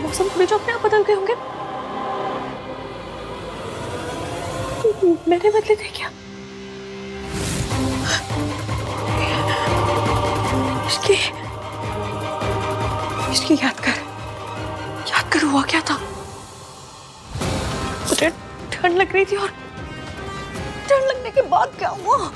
मौसम थोड़ी जो अपने आप बदल गए होंगे। मैंने बदले थे क्या? इसकी इसकी याद कर हुआ क्या था? मुझे ठंड लग रही थी और ठंड लगने के बाद क्या हुआ?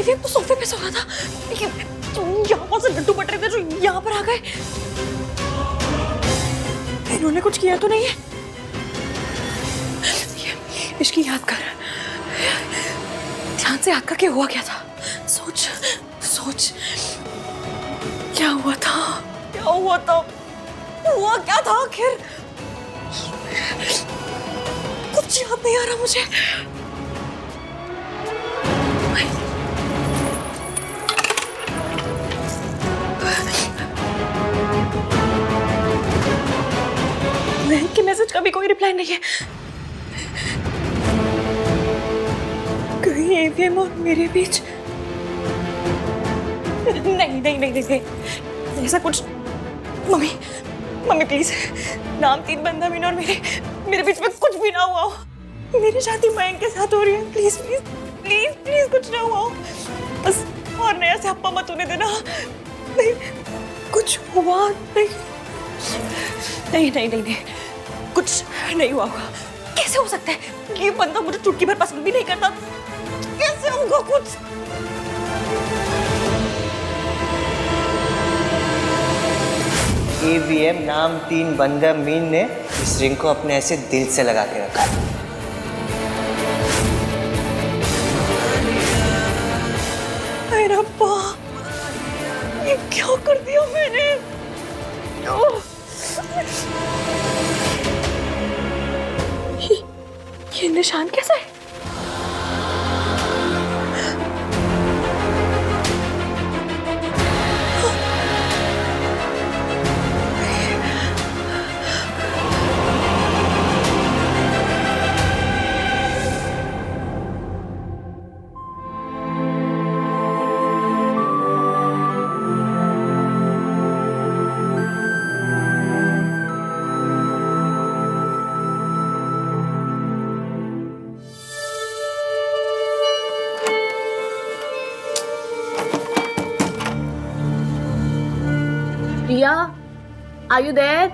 ये तो सोफे पे सो रहा था। यहाँ से लड्डू बट रहे थे जो यहाँ पर आ गए। इन्होंने कुछ किया तो नहीं है? इसकी याद कर, ध्यान से याद करके हुआ क्या था? सोच क्या हुआ था? हुआ क्या था आखिर? कुछ याद नहीं आ रहा मुझे। महक के मैसेज का भी कोई रिप्लाई नहीं है। कहीं एवीएम और मेरे बीच नहीं, ऐसा कुछ। मम्मी प्लीज, नाम 3 बंदा मीन और मेरे बीच में कुछ भी ना हुआ हो। मेरी शादी मयंक के साथ हो रही है। प्लीज कुछ ना हुआ हो बस। और नया से हप्पा मत होने देना। नहीं, कुछ हुआ नहीं। कुछ नहीं हुआ होगा। कैसे हो सकता है? ये बंदा मुझे चुटकी भर पसंद भी नहीं करता। कैसे होगा कुछ? एवीएम नाम 3 बंदा मीन ने इस रिंग को अपने ऐसे दिल से लगा के रखा है। अरे रब्बा, ये क्या कर दिया मैंने? ये निशान कैसा है? Priya, are you there?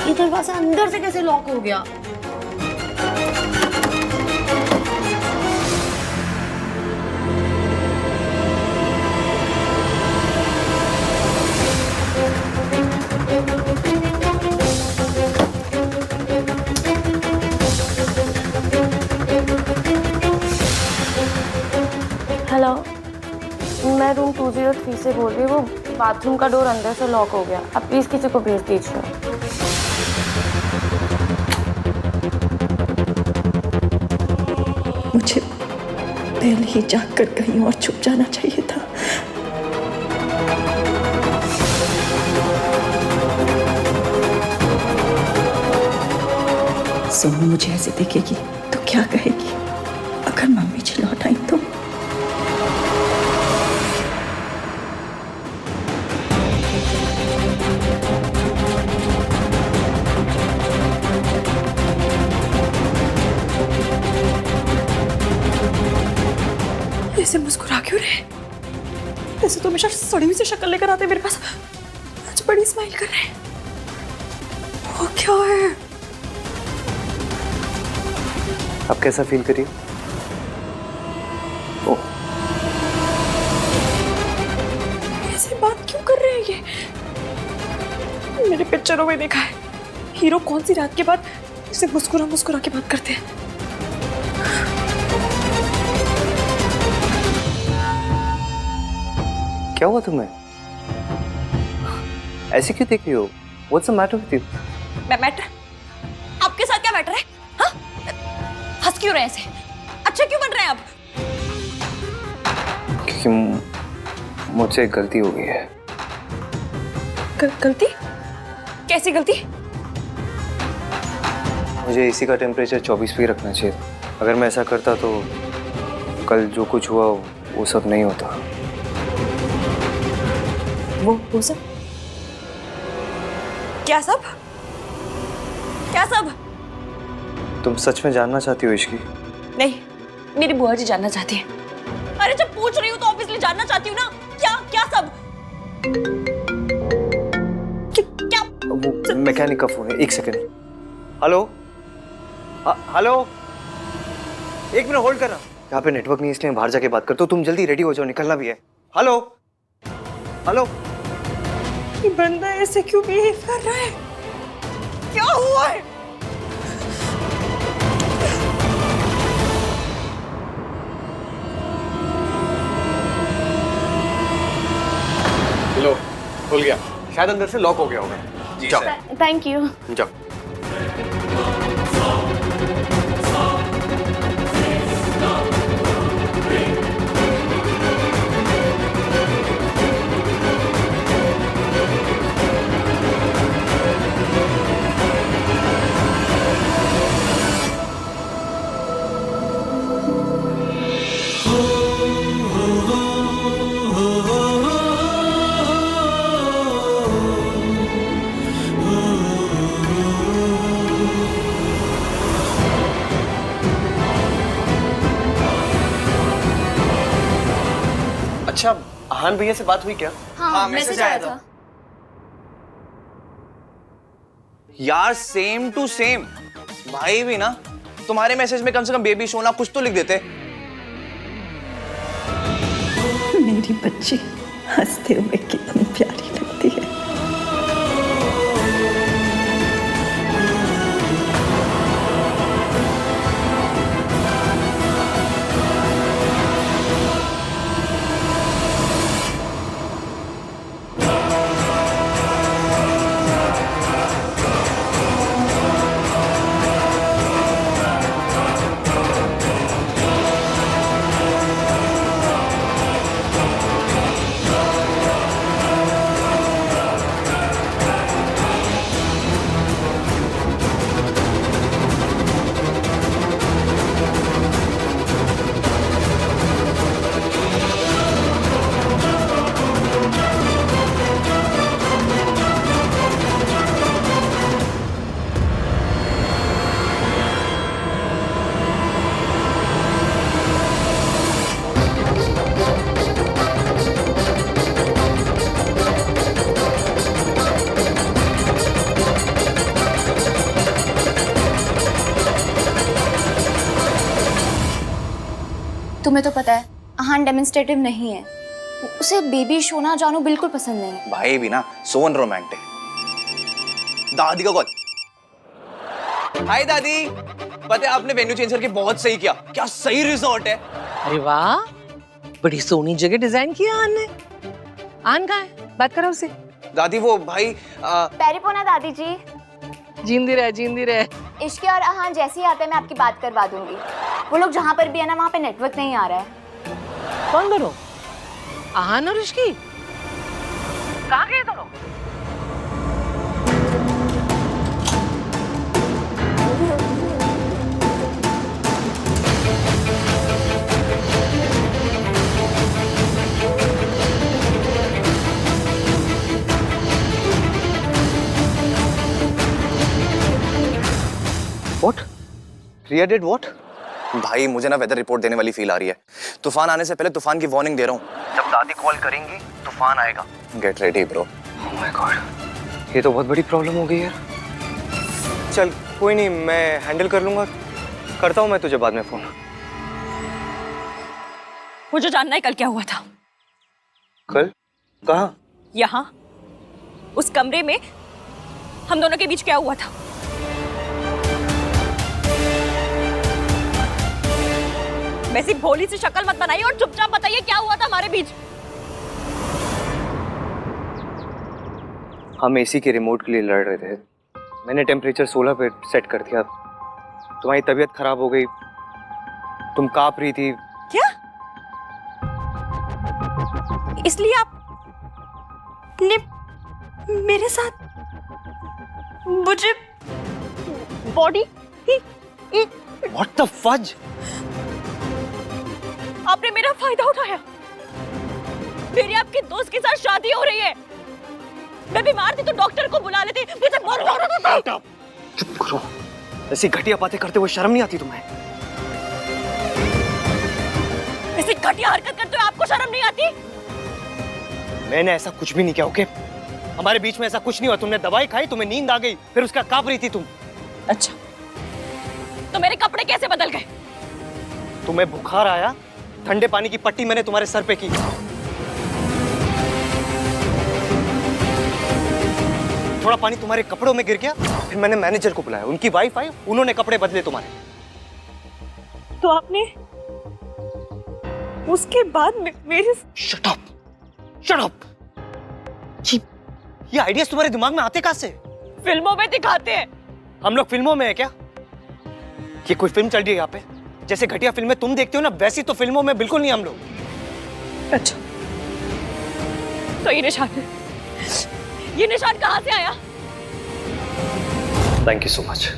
ये दरवाजा अंदर से कैसे लॉक हो गया? हेलो, मैं रूम 203 से बोल रही हूँ। वो बाथरूम का डोर अंदर से लॉक हो गया। आप प्लीज किसी को भेज दीजिए। मुझे पहले ही जाकर कहीं और छुप जाना चाहिए था। सोनू मुझे ऐसे देखेगी तो क्या कहेगी? अगर मम्मी जी लौट आई तो? ऐसे मुस्कुरा क्यों रहे? ऐसे तो हमेशा सड़ी हुई सी शक्ल लेकर आते मेरे पास। आज बड़ी स्माइल कर रहे हैं। वो क्या है? अब कैसा फील करिए? ओह, ऐसे बात क्यों कर रहे हैं ये? मेरे पिक्चरों में देखा है हीरो कौन सी रात के बाद इसे मुस्कुरा मुस्कुरा के बात करते हैं। क्या हुआ तुम्हें? ऐसे क्यों देख रही हो? What's the matter with you? Matter? आपके साथ क्या मैटर है? हाँ? हंस क्यों रहे हैं ऐसे? अच्छा क्यों बन रहे हैं आप? क्योंकि मुझसे एक गलती हो गई है। गलती? कैसी गलती? मुझे एसी का टेम्परेचर 24 पे ही रखना चाहिए। अगर मैं ऐसा करता तो कल जो कुछ हुआ वो सब नहीं होता। वो सब? क्या सब? क्या सब? तुम सच में जानना चाहती हो इश्की? नहीं, मेरी बुआ जी जानना चाहती है। अरे जब पूछ रही हूँ तो ऑब्वियसली जानना चाहती हूँ ना। क्या क्या सब? क्या? वो मैकेनिक का फोन है, एक सेकंड। हेलो? हेलो? एक मिनट होल्ड करना। यहाँ पे नेटवर्क नहीं इसलिए बाहर जाके बात करता हूँ। तुम जल्दी रेडी हो जाओ, निकलना भी है। हेलो? हेलो? ये बंदा ऐसे क्यों बिहेव कर रहा है? क्या हुआ है? लो, खुल गया। शायद अंदर से लॉक हो गया होगा। जाओ। Thank you. जाओ। अच्छा, आहान भैया से बात हुई क्या? हाँ, मैसेज आया था। यार सेम टू सेम। भाई भी ना तुम्हारे मैसेज में कम से कम बेबी सोना कुछ तो लिख देते। मेरी बच्ची हंसते हुए कितनी प्यारी लगती है। तुम्हें तो पता है आहान डेमोन्स्ट्रेटिव नहीं है। उसे बेबी सोना जानू बिल्कुल पसंद नहीं है। भाई भी ना सो अनरोमांटिक। दादी का कॉल। हाय दादी, पता है आपने वेन्यू चेंज करके बहुत सही किया। क्या सही रिजॉर्ट है। अरे वाह, बड़ी सोनी जगह डिजाइन किया आन ने। आन कहाँ है? बात करो उसे। दादी वो भाई पैरिपोना दादी जी। जींदी रहे, जींदी रहे। इश्की और आहान जैसे ही आते हैं मैं आपकी बात करवा दूंगी। वो लोग जहाँ पर भी है ना वहाँ पे नेटवर्क नहीं आ रहा है। कौन दोनों? आहान और इश्की? कहाँ गए दोनों? What? Priya did what? भाई मुझे ना वेदर रिपोर्ट देने वाली फील आ रही है। तूफान आने से पहले तूफान की वार्निंग दे रहा हूँ। जब दादी कॉल करेंगी तूफान आएगा। Get ready bro. Oh my God, ये तो बहुत बड़ी प्रॉब्लम हो गई यार। चल कोई नहीं, मैं हैंडल कर लूंगा। करता हूँ मैं तुझे बाद में फोन। मुझे जानना है कल क्या हुआ था। कल? कहाँ? यहाँ, उस कमरे में हम दोनों के बीच क्या हुआ था। वैसी भोली सी शक्ल मत बनाइए और चुपचाप बताइए क्या हुआ था हमारे बीच। हम एसी के रिमोट के लिए लड़ रहे थे। मैंने टेम्परेचर 16 पे सेट कर दिया। तुम्हारी तबीयत खराब हो गई, तुम कांप रही थी। क्या? इसलिए आपने मेरे साथ मुझे बॉडी What the fudge? आपने मेरा फायदा उठाया। मेरी आपके दोस्त के साथ शादी हो रही है। मैं बीमार थी तो डॉक्टर को बुला लेते। मुझे बहुत हो रहा था। चुप करो। ऐसी घटिया बातें करते हुए शर्म नहीं आती तुम्हें? ऐसी घटिया हरकत करते हुए आपको शर्म नहीं आती? मैंने ऐसा कुछ भी नहीं किया, ओके? हमारे बीच में ऐसा कुछ नहीं हुआ। तुमने दवाई खाई, तुम्हें नींद आ गई, फिर उसका कांप रही थी तुम। अच्छा, तो मेरे कपड़े कैसे बदल गए? तुम्हें बुखार आया, ठंडे पानी की पट्टी मैंने तुम्हारे सर पे की। थोड़ा पानी तुम्हारे कपड़ों में गिर गया, फिर मैंने मैनेजर को बुलाया, उनकी वाइफ आई, उन्होंने कपड़े बदले तुम्हारे। तो आपने उसके बाद मेरे शट अप, शट अप। ये आइडियाज तुम्हारे दिमाग में आते कहां से? फिल्मों में दिखाते हैं। हम लोग फिल्मों में है क्या? ये कोई फिल्म चल रही है यहाँ पे? जैसे घटिया फिल्में तुम देखते हो ना, वैसी तो फिल्मों में बिल्कुल नहीं हम लोग। अच्छा, तो ये निशान कहां से आया? Thank you so much.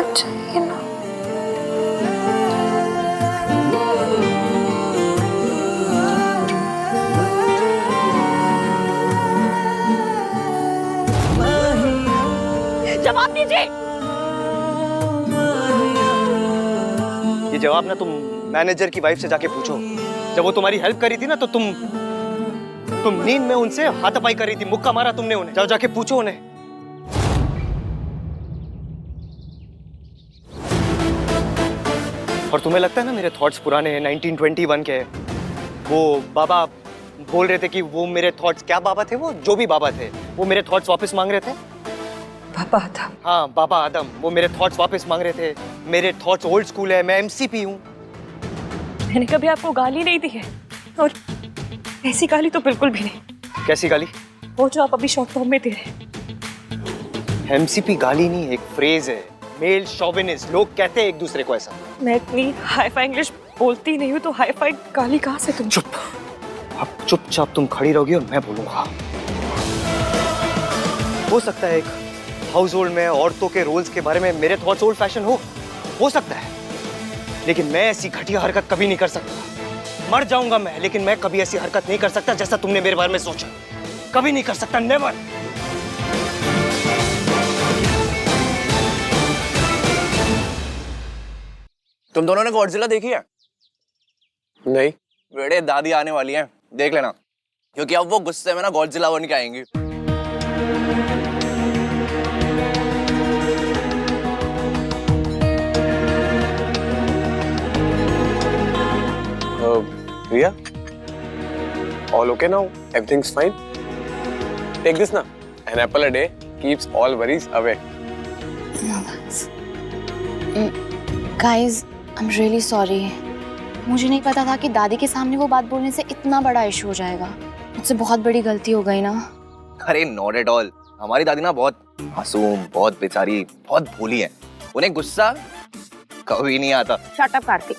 अच्छा ये ना जवाब दीजिए। ये जवाब ना तुम मैनेजर की वाइफ से जाके पूछो। जब वो तुम्हारी हेल्प करी थी ना, तो तुम नींद में उनसे हाथापाई कर रही थी, मुक्का मारा तुमने उन्हें। जाओ जाके पूछो उन्हें। और तुम्हें लगता है ना मेरे थॉट्स पुराने हैं, 1921 के हैं। वो बाबा बोल रहे थे कि वो मेरे थॉट्स, क्या बाबा थे वो, जो भी बाबा थे, वो मेरे थॉट्स वापस मांग रहे थे। पापा था। हाँ, बाबा आदम, वो मेरे थॉट्स वापस मांग रहे थे। मेरे थॉट्स ओल्ड स्कूल है, मैं एमसीपी हूँ। मैंने कभी आपको गाली नहीं दी है, और ऐसी गाली तो बिल्कुल भी नहीं। कैसी गाली? वो जो आप अभी शॉर्ट फॉर्म में दे रहे। एमसीपी गाली नहीं, एक फ्रेज है, मेल शोविनिस्ट। लोग कहते हैं एक दूसरे को ऐसा। मैं इतनी हाई-फाई इंग्लिश बोलती नहीं हूँ, तो हाई-फाई गाली कहाँ से तुम? चुप। अब चुपचाप तुम खड़ी रहोगी और मैं बोलूंगा। हो सकता है एक हाउस होल्ड में औरतों के रोल्स के बारे में मेरे थॉट्स ओल्ड फैशन हो सकता है, लेकिन मैं ऐसी घटिया हरकत कभी नहीं कर सकता। मर जाऊंगा मैं, लेकिन मैं कभी ऐसी हरकत नहीं कर सकता जैसा तुमने मेरे बारे में सोचा। कभी नहीं कर सकता, नेवर। तुम दोनों ने गॉडजिला देखी है? नहीं। बेटे दादी आने वाली है, देख लेना, क्योंकि अब वो गुस्से में ना गॉडजिला बन के आएंगी। Riya, all okay now? Everything's fine? Take this now. An apple a day keeps all worries away. Guys, I am really sorry. मुझे नहीं पता था कि दादी के सामने वो बात बोलने से इतना बड़ा इशू हो जाएगा। मुझसे बहुत बड़ी गलती हो गई ना। अरे नॉट एट ऑल। हमारी दादी ना बहुत मासूम, बहुत बेचारी, बहुत भोली है। उन्हें गुस्सा कभी नहीं आता। Shut up Kartik.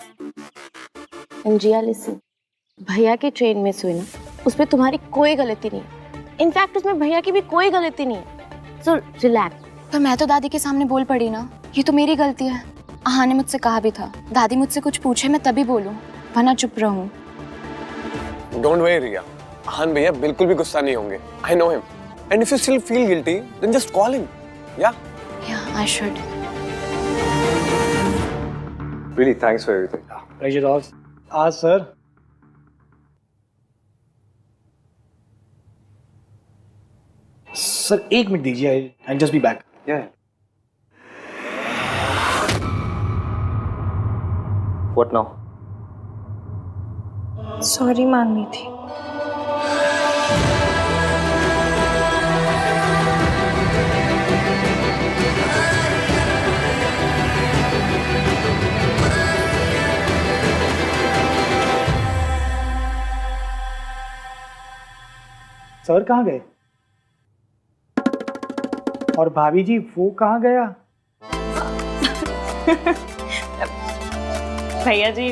Jiya listen, भैया की ट्रेन मिस हुई ना, उसमें तुम्हारी कोई गलती नहीं है। इनफैक्ट उसमें भैया की भी कोई गलती नहीं है। So relax. पर मैं तो दादी के सामने बोल पड़ी ना, ये तो मेरी गलती है। आहा ने मुझसे कहा भी था, दादी मुझसे कुछ पूछे मैं तभी बोलूं, वरना चुप रहूं। Don't worry, Riya. आहान भैया बिल्कुल भी गुस्सा नहीं होंगे। I know him. And if you still feel guilty, then just call him. Yeah? Yeah, I should. Really, thanks for everything. Pleasure all. Sir. Sir 1 minute दीजिए, I just be back. Yeah. What now? Sorry मांगनी थी. Sir कहाँ गए? और भाभी जी वो कहाँ गया? भैया जी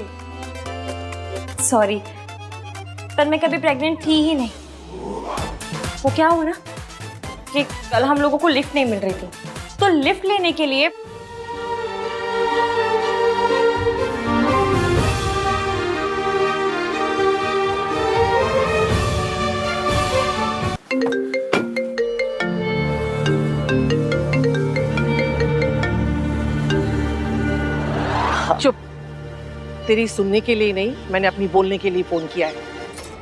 सॉरी, पर मैं कभी प्रेग्नेंट थी ही नहीं. वो क्या हुआ ना कि कल हम लोगों को लिफ्ट नहीं मिल रही थी, तो लिफ्ट लेने के लिए चुप। तेरी सुनने के लिए नहीं, मैंने अपनी बोलने के लिए फोन किया है.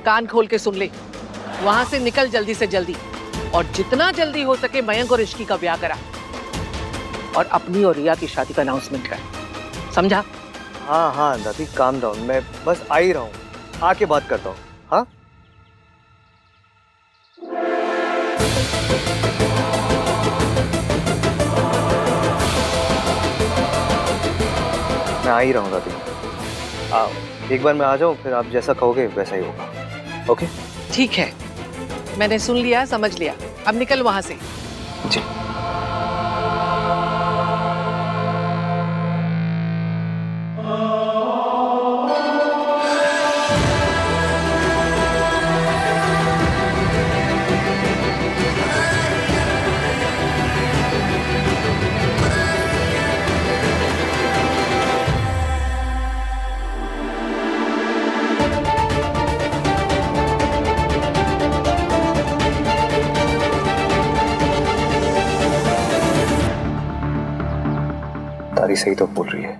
कान खोल के सुन ले. वहां से निकल जल्दी से जल्दी, और जितना जल्दी हो सके मयंक और इश्की का ब्याह करा, और अपनी और रिया की शादी का अनाउंसमेंट कर. समझा? हाँ हाँ दादी, काम डाउन. मैं बस आ ही रहा हूँ, आके बात करता हूँ. हाँ मैं आ ही रहा हूँ दादी. एक बार मैं आ जाऊँ, फिर आप जैसा कहोगे वैसा ही होगा. ओके? ठीक है, मैंने सुन लिया, समझ लिया. अब निकल वहां से. जी. दादी सही तो बोल रही है,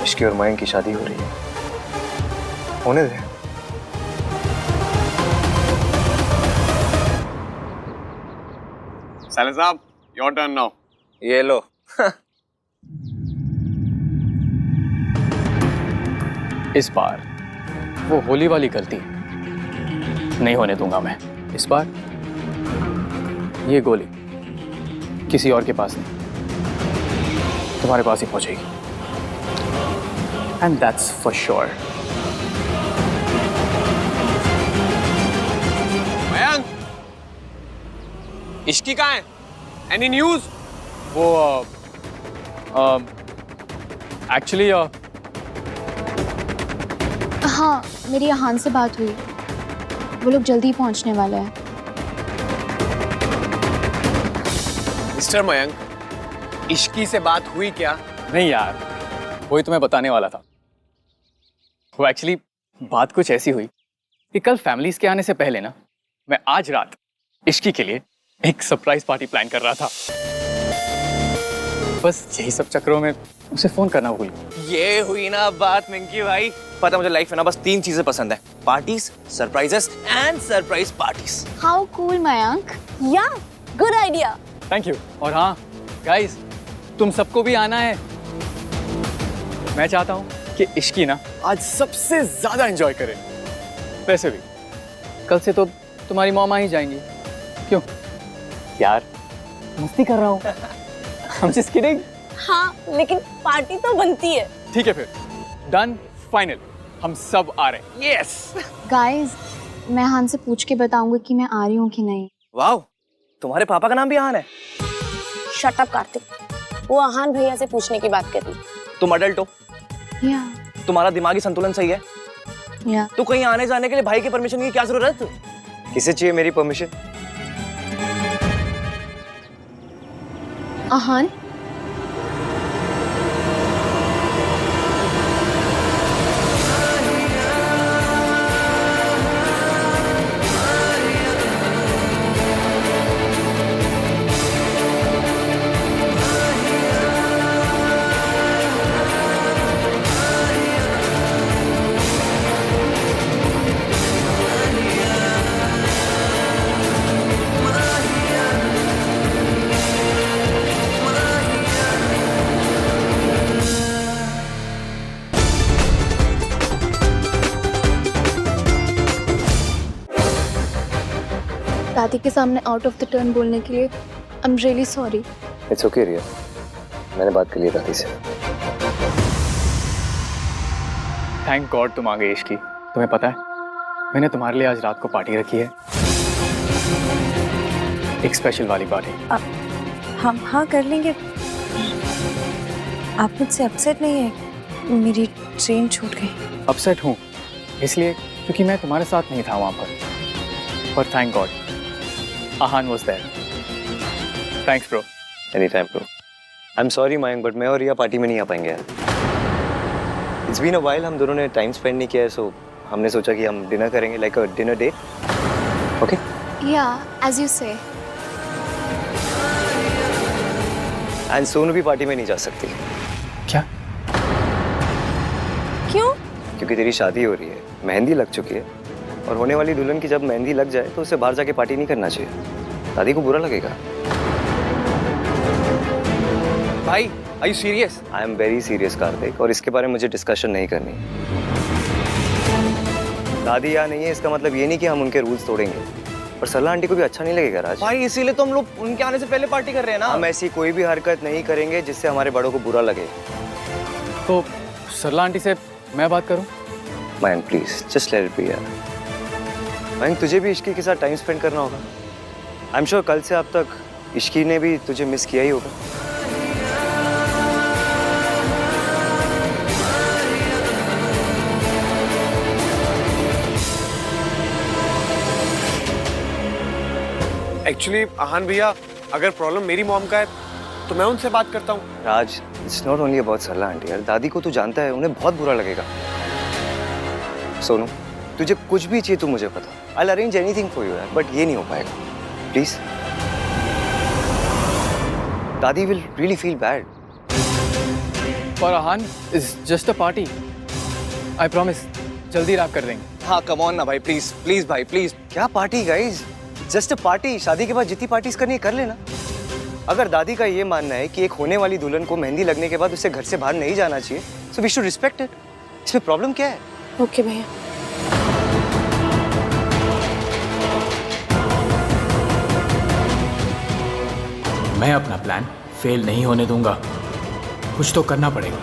इश्की और मयंक की शादी हो रही है. होने दे. Salah साहब, your turn now. ये लो. इस बार वो होली वाली गलती नहीं होने दूंगा मैं. इस बार ये गोली किसी और के पास नहीं, तुम्हारे पास ही पहुंचेगी. And that's for sure. Mayank, Ishki कहाँ है? Any news? वो एक्चुअली हाँ, मेरी यहान से बात हुई. वो लोग जल्दी पहुंचने वाले हैं. मिस्टर मयंक, इश्की से बात हुई क्या? नहीं यार, वही तुम्हें बताने वाला था. वो एक्चुअली बात कुछ ऐसी हुई कि कल फैमिलीज के आने से पहले ना, मैं आज रात इश्की के लिए एक सरप्राइज पार्टी प्लान कर रहा था. बस यही सब चक्करों में उसे फोन करना भूल गया. ये हुई ना बात मिंकी भाई. पता मुझे लाइफ में ना बस 3 चीजें पसंद है: parties, surprises and surprise parties. How cool Mayank. या गुड आइडिया. Thank you. और हाँ गाइस, तुम सबको भी आना है. मैं चाहता हूँ कि इश्की ना आज सबसे ज्यादा एंजॉय करे. वैसे भी कल से तो तुम्हारी मॉम आ ही जाएंगी. क्यों यार, मस्ती कर रहा हूँ. I'm just kidding. हाँ, लेकिन पार्टी तो बनती है. ठीक है फिर, डन, फाइनल. हम सब आ रहे हैं. यस. गाइस, मैं हान से पूछ के बताऊंगी कि मैं आ रही हूँ कि नहीं. वाओ, तुम्हारे पापा का नाम भी आहान है? शट अप कार्तिक, वो आहान भैया से पूछने की बात कर रही. तुम अडल्ट हो, या तुम्हारा दिमागी संतुलन सही है. या तो कहीं आने जाने के लिए भाई की परमिशन की क्या जरूरत? किसे चाहिए मेरी परमिशन? आहान, दादी के सामने आउट ऑफ द टर्न बोलने के लिए I am really sorry. It's okay Riya, मैंने बात कर ली दादी से। थैंक गॉड तुम आ गई इश्की। तुम्हें पता है मैंने तुम्हारे लिए आज रात को पार्टी रखी है, एक स्पेशल वाली पार्टी। हम हाँ कर लेंगे। आप मुझसे अपसेट नहीं है? मेरी ट्रेन छूट गई। अपसेट हूँ इसलिए क्योंकि मैं तुम्हारे साथ नहीं था वहां पर thank God Aahan was there. Thanks bro. Any time bro. I am sorry Mayank, but मैं और रिया पार्टी में नहीं आ पाएंगे यार। इट्स बीन अ व्हाइल, हम दोनों ने टाइम स्पेंड नहीं किया है, सो हमने सोचा कि हम डिनर करेंगे, like a dinner date. Okay? या as you say. And Sonu भी पार्टी में नहीं जा सकती। क्या? क्यों? क्योंकि तेरी शादी हो रही है, मेहंदी लग चुकी है, और होने वाली दुल्हन की जब मेहंदी लग जाए तो उसे बाहर जाके पार्टी नहीं करना चाहिए, दादी को बुरा लगेगा। भाई are you serious? I am very serious Kartik, और इसके बारे में मुझे डिस्कशन नहीं करनी। दादी यहाँ नहीं है इसका मतलब ये नहीं कि हम उनके रूल्स तोड़ेंगे, पर सरला आंटी को भी अच्छा नहीं लगेगा राज। भाई इसीलिए तो हम लोग उनके आने से पहले पार्टी कर रहे हैं ना। हम ऐसी कोई भी हरकत नहीं करेंगे जिससे हमारे बड़ों को बुरा लगे। तो सरला आंटी से मैं बात करूं? Mayank please just let it be यार। मयंक तुझे भी इश्की के साथ टाइम स्पेंड करना होगा। आई एम श्योर कल से अब तक इश्की ने भी तुझे मिस किया ही होगा। एक्चुअली आहान भैया, अगर प्रॉब्लम मेरी मॉम का है तो मैं उनसे बात करता हूँ। Raj, it's not only about Sarla aunty यार, दादी को तू जानता है, उन्हें बहुत बुरा लगेगा। सोनू तुझे कुछ भी चाहिए तो मुझे पता, I will arrange anything for you यार, बट ये नहीं हो पाएगा प्लीज। दादी विल रियली फील बैड। और Aahan is just a party, I promise जल्दी रैप कर देंगे। हाँ कम ऑन ना भाई, प्लीज प्लीज भाई प्लीज। क्या party guys, just a party. शादी के बाद जितनी पार्टीज करनी है कर लेना। अगर दादी का ये मानना है कि एक होने वाली दुल्हन को मेहंदी लगने के बाद उसे घर से बाहर नहीं जाना चाहिए, so we should respect it. इसमें प्रॉब्लम क्या है? ओके भैया। मैं अपना प्लान फेल नहीं होने दूंगा, कुछ तो करना पड़ेगा।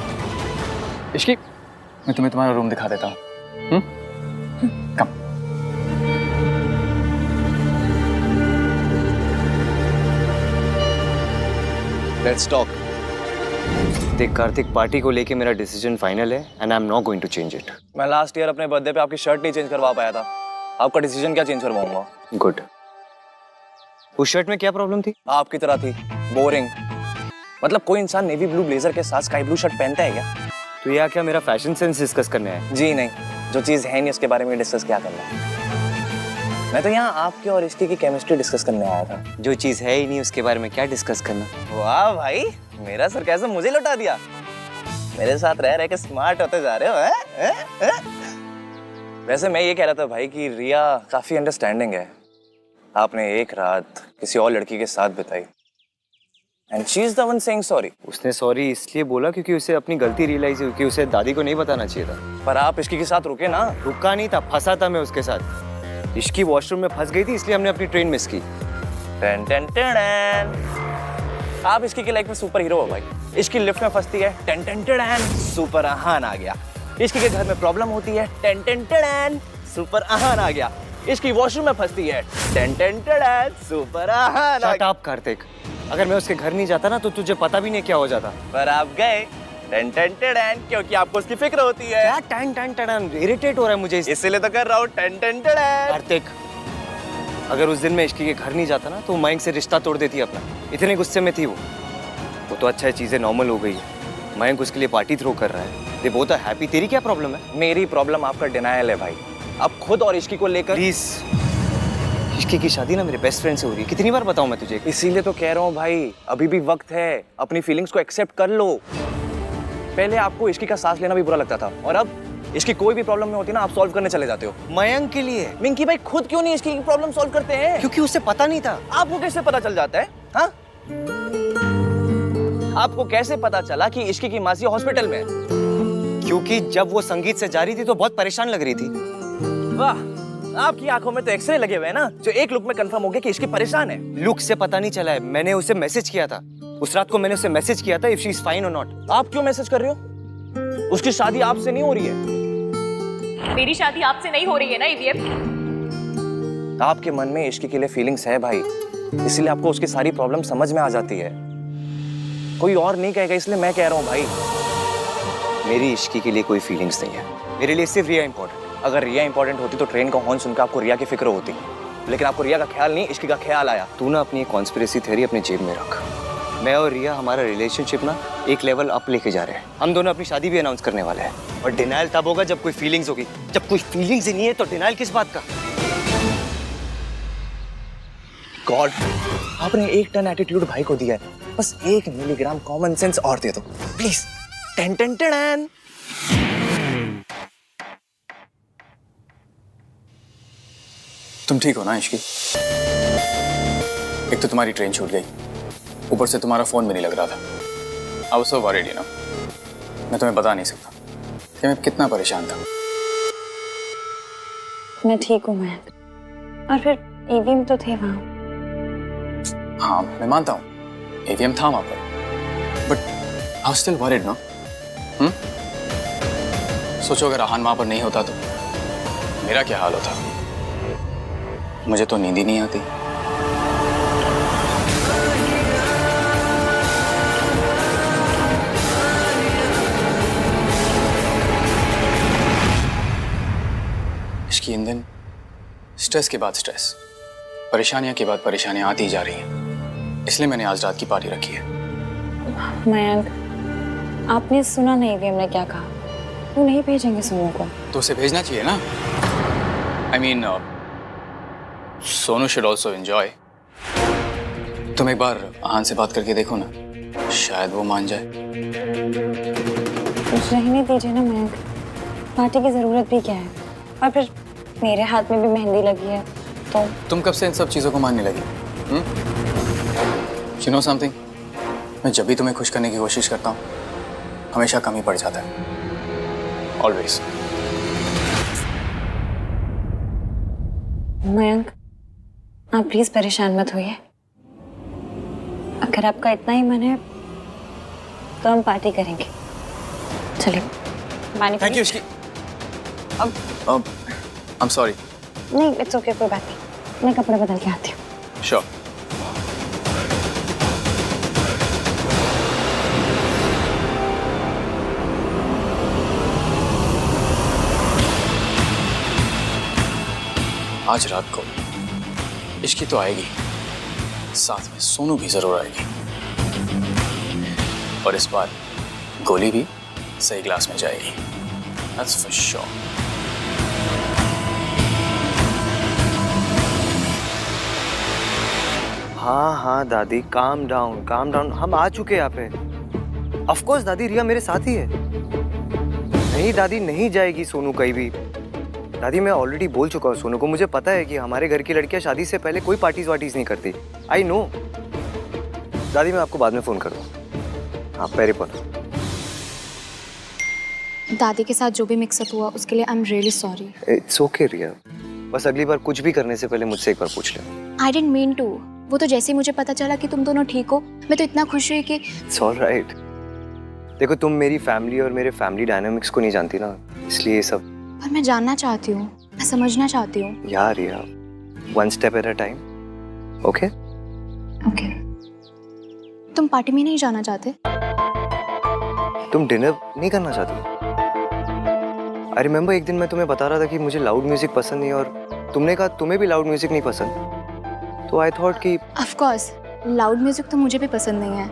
इश्की मैं तुम्हें तुम्हारा रूम दिखा देता हूँ। कम। Let's talk. देख कार्तिक, पार्टी को लेके मेरा डिसीजन फाइनल है and I am not going to change it. मैं लास्ट ईयर अपने बर्थडे पे आपकी शर्ट नहीं चेंज करवा पाया था, आपका डिसीजन क्या चेंज करवाऊंगा? गुड। उस शर्ट में क्या प्रॉब्लम थी? आपकी तरह थी, बोरिंग। मतलब कोई इंसान नेवी ब्लू ब्लेजर के साथ स्काई ब्लू शर्ट पहनता है क्या? तो यहाँ क्या मेरा फैशन सेंस डिस्कस करने आया? जी नहीं, जो चीज है नहीं उसके बारे में डिस्कस क्या करना है। मैं तो यहाँ आपके और इसकी की केमिस्ट्री डिस्कस करने आया था। जो चीज है ही नहीं उसके बारे में क्या डिस्कस करना? वाह भाई, मेरा सरकाज़म मुझे लौटा दिया। मेरे साथ रह के स्मार्ट होते जा रहे हो हैं? वैसे मैं ये कह रहा था भाई कि रिया काफी अंडरस्टैंडिंग है। आपने एक रात किसी और लड़की के साथ बिताई and she is the one saying sorry. उसने सॉरी इसलिए बोला क्योंकि उसे अपनी गलती रियलाइज हुई कि उसे दादी को नहीं बताना चाहिए था। पर आप इसकी के साथ रुके ना। रुका नहीं था, फंसा था मैं उसके साथ। इश्की वॉशरूम में फंस गई थी इसलिए हमने अपनी ट्रेन मिस की। टन टन टन। आप इसकी की लाइफ में सुपर हीरो हो भाई। इसकी लिफ्ट में फंसती है, टन टन टन, सुपर आहान आ गया। इसकी के घर में प्रॉब्लम होती है, टन टन टन, सुपर आहान आ गया। इसकी वॉशरूम में फंसती है, टन टन टन, सुपर आहान आ शट अप कार्तिक, अगर मैं उसके घर नहीं जाता ना तो तुझे पता भी नहीं क्या हो जाता। पर आप गए, टन टन टन, क्योंकि आपको उसकी फिक्र होती है। क्या टन टन टन? इरिटेट हो रहा है मुझे इसीलिए तो कर रहा हूँ, टन टन टन। कार्तिक, अगर उस दिन मैं इश्की के घर नहीं जाता ना तो मयंक से रिश्ता तोड़ देती अपना। इतने गुस्से में थी वो तो अच्छा है, चीजें नॉर्मल हो गई है। मयंक उसके लिए पार्टी थ्रो कर रहा है, दे बोथ आर हैप्पी। तेरी क्या प्रॉब्लम है? मेरी प्रॉब्लम आपका डिनायल है भाई। आप खुद और इश्की को लेकर प्लीज, इश्की की शादी ना मेरे बेस्ट फ्रेंड से हो रही है, कितनी बार बताऊं मैं तुझे? इसीलिए तो कह रहा हूँ भाई, अभी भी वक्त है, अपनी फीलिंग्स को एक्सेप्ट कर लो। पहले आपको इश्की का सांस लेना भी बुरा लगता था और अब इसकी कोई भी प्रॉब्लम में होती है ना, आप सॉल्व करने चले जाते हो। मयंक के लिए। मिंकी भाई खुद क्यों नहीं इसकी प्रॉब्लम सॉल्व करते हैं? क्योंकि उसे पता नहीं था। आपको कैसे पता चल जाता है? हाँ, आपको कैसे पता चला कि इश्की की मासी हॉस्पिटल में है? क्योंकि जब वो संगीत से जा रही थी तो बहुत परेशान लग रही थी। वाह, आपकी आंखों में तो एक्सरे लगे हुए हैं ना, जो एक लुक में कंफर्म हो गया कि इश्की परेशान है। लुक से पता नहीं चला है, मैंने उसे मैसेज किया था। उस रात को मैंने उसे मैसेज किया था इफ शी इज फाइन और नॉट। आप क्यों मैसेज कर रहे हो? उसकी शादी आपसे नहीं हो रही है। मेरी शादी आपसे नहीं हो रही है ना ईवीएम। आपके मन में इश्की के लिए फीलिंग्स है भाई, इसलिए आपको उसकी सारी प्रॉब्लम समझ में आ जाती है। कोई और नहीं कहेगा, इसलिए मैं कह रहा हूँ भाई। मेरी इश्की के लिए कोई फीलिंग्स नहीं है, मेरे लिए सिर्फ रिया इंपॉर्टेंट। अगर रिया इंपॉर्टेंट होती तो ट्रेन का हॉर्न सुनकर आपको रिया की फिक्र होती, लेकिन आपको रिया का ख्याल नहीं, इश्की का ख्याल आया। तू ना अपनी कॉन्स्पिरेसी थ्योरी अपनी जेब में रख। मैं और रिया हमारा रिलेशनशिप ना एक लेवल अप लेके जा रहे हैं। हम दोनों अपनी शादी भी अनाउंस करने वाले हैं। और डिनाइल तब होगा जब कोई फीलिंग्स होगी। जब कोई फीलिंग्स ही नहीं है तो डिनाइल किस बात का? गॉड, आपने 1 टन एटीट्यूड भाई को दिया है, बस 1 मिलीग्राम कॉमन सेंस और दे दो प्लीज। Ten ten ten. तुम ठीक हो ना इश्की? एक तो तुम्हारी ट्रेन छूट गई, ऊपर से तुम्हारा फोन भी नहीं लग रहा था। I was so worried, you know. मैं तुम्हें बता नहीं सकता कि मैं कितना परेशान था। मैं ठीक हूँ मयंक, और फिर ईवीएम तो थे वहाँ। हाँ मैं मानता हूँ एवीएम था वहां पर, but I was still worried ना। सोचो अगर आहान वहां पर नहीं होता तो मेरा क्या हाल होता। मुझे तो नींद ही नहीं आती। इसकी इन दिन स्ट्रेस के बाद स्ट्रेस, परेशानियां के बाद परेशानियां आती जा रही हैं, इसलिए मैंने आज रात की पार्टी रखी है। मयंक, आपने सुना नहीं ईवीएम ने क्या कहा? वो नहीं भेजेंगे सोनू को। तो उसे भेजना चाहिए ना। I mean Sonu should also enjoy. तुम एक बार आहान से बात करके देखो ना, शायद वो मान जाए। रहने दीजिए ना मयंक, पार्टी की जरूरत भी क्या है? और फिर मेरे हाथ में भी मेहंदी लगी है तो। तुम कब से इन सब चीजों को मानने लगी? You know something? मैं जब भी तुम्हें खुश करने की कोशिश करता हूँ हमेशा कमी पड़ जाता है। Always. मयंक, आप प्लीज परेशान मत होइए। अगर आपका इतना ही मन है तो हम पार्टी करेंगे। चलिए पानी। Thank you, Ishki. I'm sorry. नहीं, इट्स ओके, कोई बात नहीं। मैं कपड़े बदल के आती हूँ। Sure. आज रात को इश्की तो आएगी, साथ में सोनू भी जरूर आएगी, और इस बार गोली भी सही ग्लास में जाएगी। That's for sure. हाँ दादी, काम डाउन काम डाउन। हम आ चुके हैं यहाँ पे। ऑफ कोर्स दादी, रिया मेरे साथ ही है। नहीं दादी, नहीं जाएगी सोनू कहीं भी। दादी मैं ऑलरेडी बोल चुका हूँ सोनू को, मुझे पता है कि हमारे घर की लड़कियां शादी से पहले कोई पार्टीज वार्टीज नहीं करती। I know. दादी मैं आपको बाद में फोन करूँगा। आप पैरे पर। दादी के साथ जो भी मिक्सअप हुआ उसके लिए I am really sorry. It's okay Riya, बस अगली बार कुछ भी करने से पहले मुझसे एक बार पूछ ले। I didn't mean to. वो तो जैसे ही मुझे पता चला कि तुम दोनों ठीक हो, मैं तो इतना खुश हुई कि। It's alright. देखो तुम मेरी फैमिली और मेरे फैमिली डायनामिक्स को नहीं जानती ना, इसलिए ये सब। पर मैं जानना चाहती हूँ, मैं समझना चाहती हूँ। यार यार, one step at a time. Okay okay. तुम पार्टी में नहीं जाना चाहते? तुम डिनर नहीं करना चाहती? आई रिमेम्बर एक दिन मैं तुम्हें बता रहा था कि मुझे लाउड म्यूजिक पसंद नहीं, और तुमने कहा तुम्हें भी लाउड म्यूजिक नहीं पसंद। तो आई थॉट कि ऑफ कोर्स लाउड म्यूजिक तो मुझे भी पसंद नहीं है।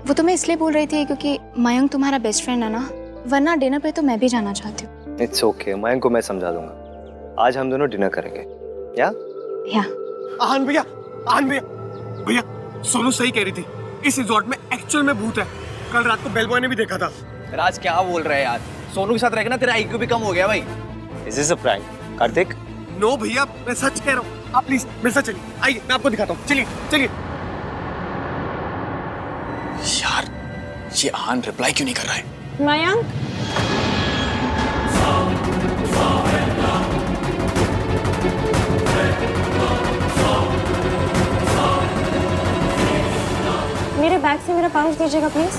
वो तो मैं इसलिए बोल रही थी क्योंकि मयंक तुम्हारा बेस्ट फ्रेंड है ना, वरना डिनर पे तो मैं भी जाना चाहती हूँ। इट्स ओके, मयंक को मैं समझा दूंगा। आज हम दोनों डिनर करेंगे। या आहान भैया, भैया सोनू सही कह रही थी, इस रिजॉर्ट में एक्चुअल में भूत है। कल रात को बेल बॉय ने भी देखा था। राज क्या बोल रहे हैं यार? सोनू के साथ रहकर ना तेरा IQ भी कम हो गया भाई। Is this a prank Kartik? No भैया, मैं सच कह रहा हूँ। आप प्लीज मेरे साथ चलिए, आइए मैं आपको दिखाता हूँ। चलिए चलिए। यार ये आहान रिप्लाई क्यों नहीं कर रहा है? मयंक, मेरा पाउच दीजिएगा प्लीज।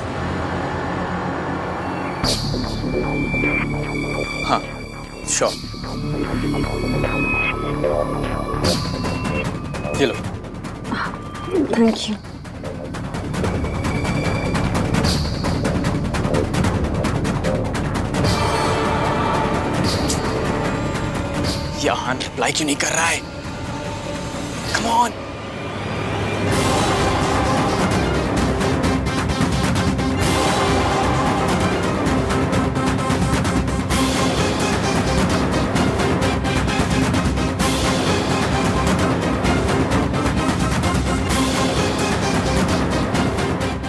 हाँ श्योर, ये लो। Thank you. ये आहान रिप्लाई क्यों नहीं कर रहा है? Come on.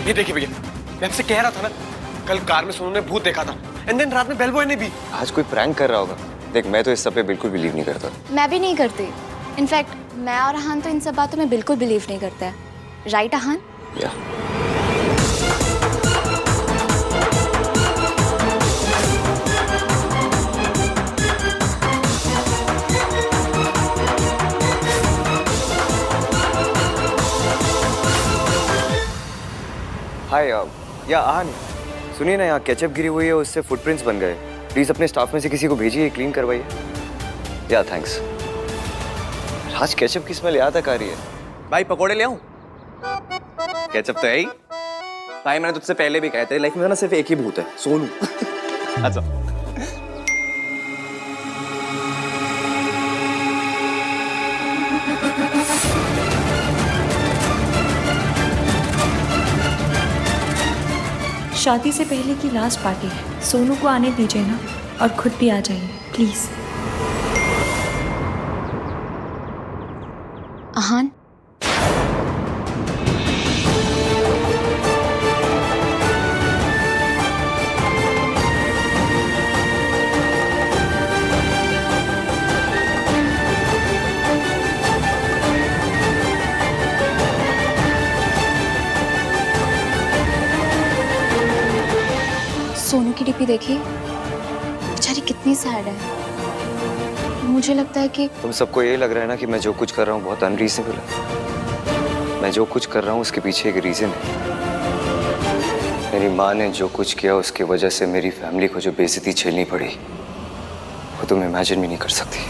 ये देखिए भैया, मैं आपसे कह रहा था ना, कल कार में सोनू ने भूत देखा था, एंड देन रात में बेल बॉय ने भी। आज कोई प्रैंक कर रहा होगा। देख, मैं तो इस सब पे बिल्कुल बिलीव नहीं करता। मैं भी नहीं करती। इनफैक्ट मैं और आहान तो इन सब बातों में बिल्कुल बिलीव नहीं करते हैं। राइट आहान? या हाय या आहान, सुनिए ना, यहाँ केचप गिरी हुई है, उससे फुटप्रिंट्स बन गए। प्लीज अपने स्टाफ में से किसी को भेजिए, क्लीन करवाइए। या थैंक्स। आज केचप की स्मेल यहाँ तक आ रही है। भाई पकोड़े ले आऊं? केचप तो है ही। भाई मैंने तुझसे पहले भी कहा, तेरी लाइफ में ना सिर्फ एक ही भूत है, सोनू। अच्छा। शादी से पहले की लास्ट पार्टी है, सोनू को आने दीजिए ना, और खुद भी आ जाइए प्लीज। आहान, सोनू की डीपी देखी, बेचारी कितनी सैड है। मुझे लगता है कि तुम सबको ये लग रहा है ना कि मैं जो कुछ कर रहा हूँ बहुत अनरीजनेबल है। मैं जो कुछ कर रहा हूँ उसके पीछे एक रीजन है। मेरी माँ ने जो कुछ किया उसकी वजह से मेरी फैमिली को जो बेइज्जती झेलनी पड़ी, वो तुम इमेजिन भी नहीं कर सकती।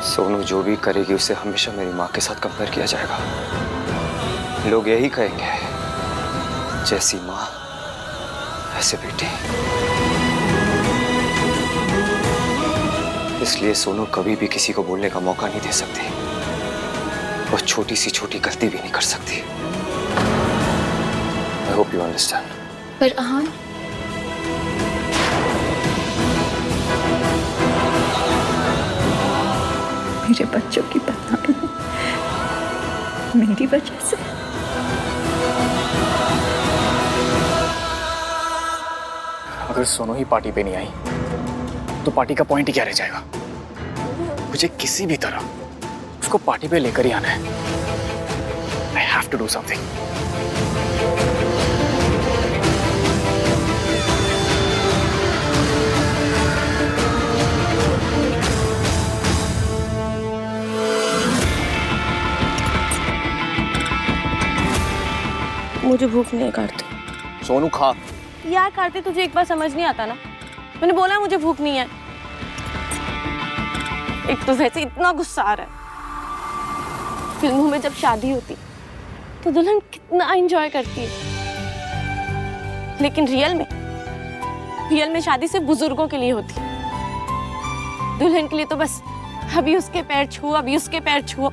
सोनू जो भी करेगी उसे हमेशा मेरी माँ के साथ कंपेयर किया जाएगा। लोग यही कहेंगे, जैसी माँ ऐसे बेटी। इसलिए सोनू कभी भी किसी को बोलने का मौका नहीं दे सकती, और छोटी सी छोटी गलती भी नहीं कर सकती। I hope you understand. पर आहान, मेरे बच्चों की बदनामी मेरी वजह से। अगर सोनू ही पार्टी पे नहीं आई तो पार्टी का पॉइंट ही क्या रह जाएगा? मुझे किसी भी तरह उसको पार्टी पे लेकर ही आना है। I have to do something. मुझे भूख नहीं है कार्तिक। सोनू खा। यार कार्तिक, तुझे एक बार समझ नहीं आता ना, मैंने बोला मुझे भूख नहीं है। एक तो वैसे इतना गुस्सा आ रहा है। फिल्मों में जब शादी होती तो दुल्हन कितना एंजॉय करती है, लेकिन रियल में शादी सिर्फ बुजुर्गों के लिए होती है। दुल्हन के लिए तो बस अभी उसके पैर छुओ, अभी उसके पैर छुओ,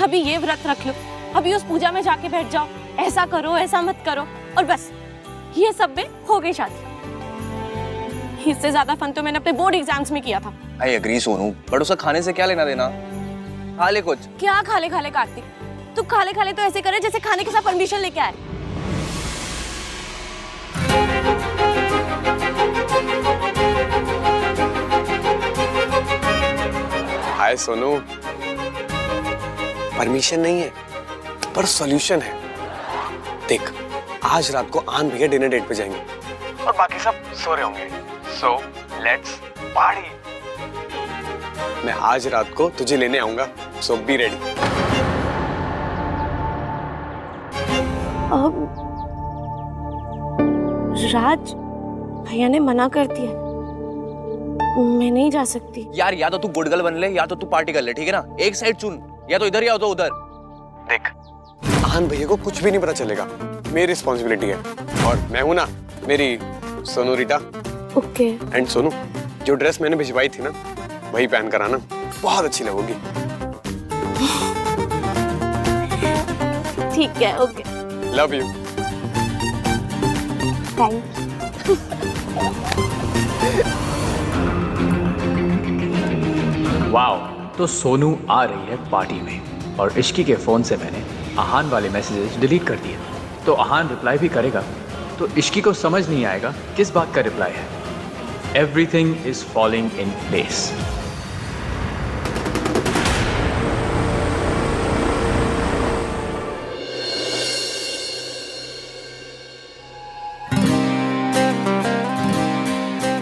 अभी ये व्रत रख लो, अभी उस पूजा में जाके बैठ जाओ, ऐसा करो ऐसा मत करो, और बस ये सब में हो गई शादी। इससे ज्यादा फन तो मैंने अपने बोर्ड एग्जाम्स में किया था। आई एग्री सोनू, बट उसका खाने से क्या लेना देना? खा ले कुछ। क्या खाले खाले कार्तिक, तू खाले खाले तो ऐसे करे जैसे खाने के साथ परमिशन लेके आए। हाय सोनू, परमिशन नहीं है पर सॉल्यूशन है। देख, आज रात को आन भैया डिनर डेट पे जाएंगे और बाकी सब सो रहे होंगे। So let's party. मैं आज रात को तुझे लेने आऊंगा, सो बी रेडी। राज भैया ने मना कर दिया, मैं नहीं जा सकती। यार या तो तू गुड गर्ल बन ले या तो तू पार्टी कर ले, ठीक है ना? एक साइड चुन, या तो इधर या तो उधर। देख, आहान भैया को कुछ भी नहीं पता चलेगा, मेरी रिस्पॉन्सिबिलिटी है। और मैं हूं ना, मेरी सोनू रीटा। ओके। एंड सोनू, जो ड्रेस मैंने भिजवाई थी ना, वही पहन कर आना, बहुत अच्छी लगोगी। ठीक है, okay. Love you. Thank wow, तो सोनू आ रही है पार्टी में और इश्की के फोन से मैंने आहान वाले मैसेजेस डिलीट कर दिए। तो आहान रिप्लाई भी करेगा तो इश्की को समझ नहीं आएगा किस बात का रिप्लाई है। Everything is falling in place.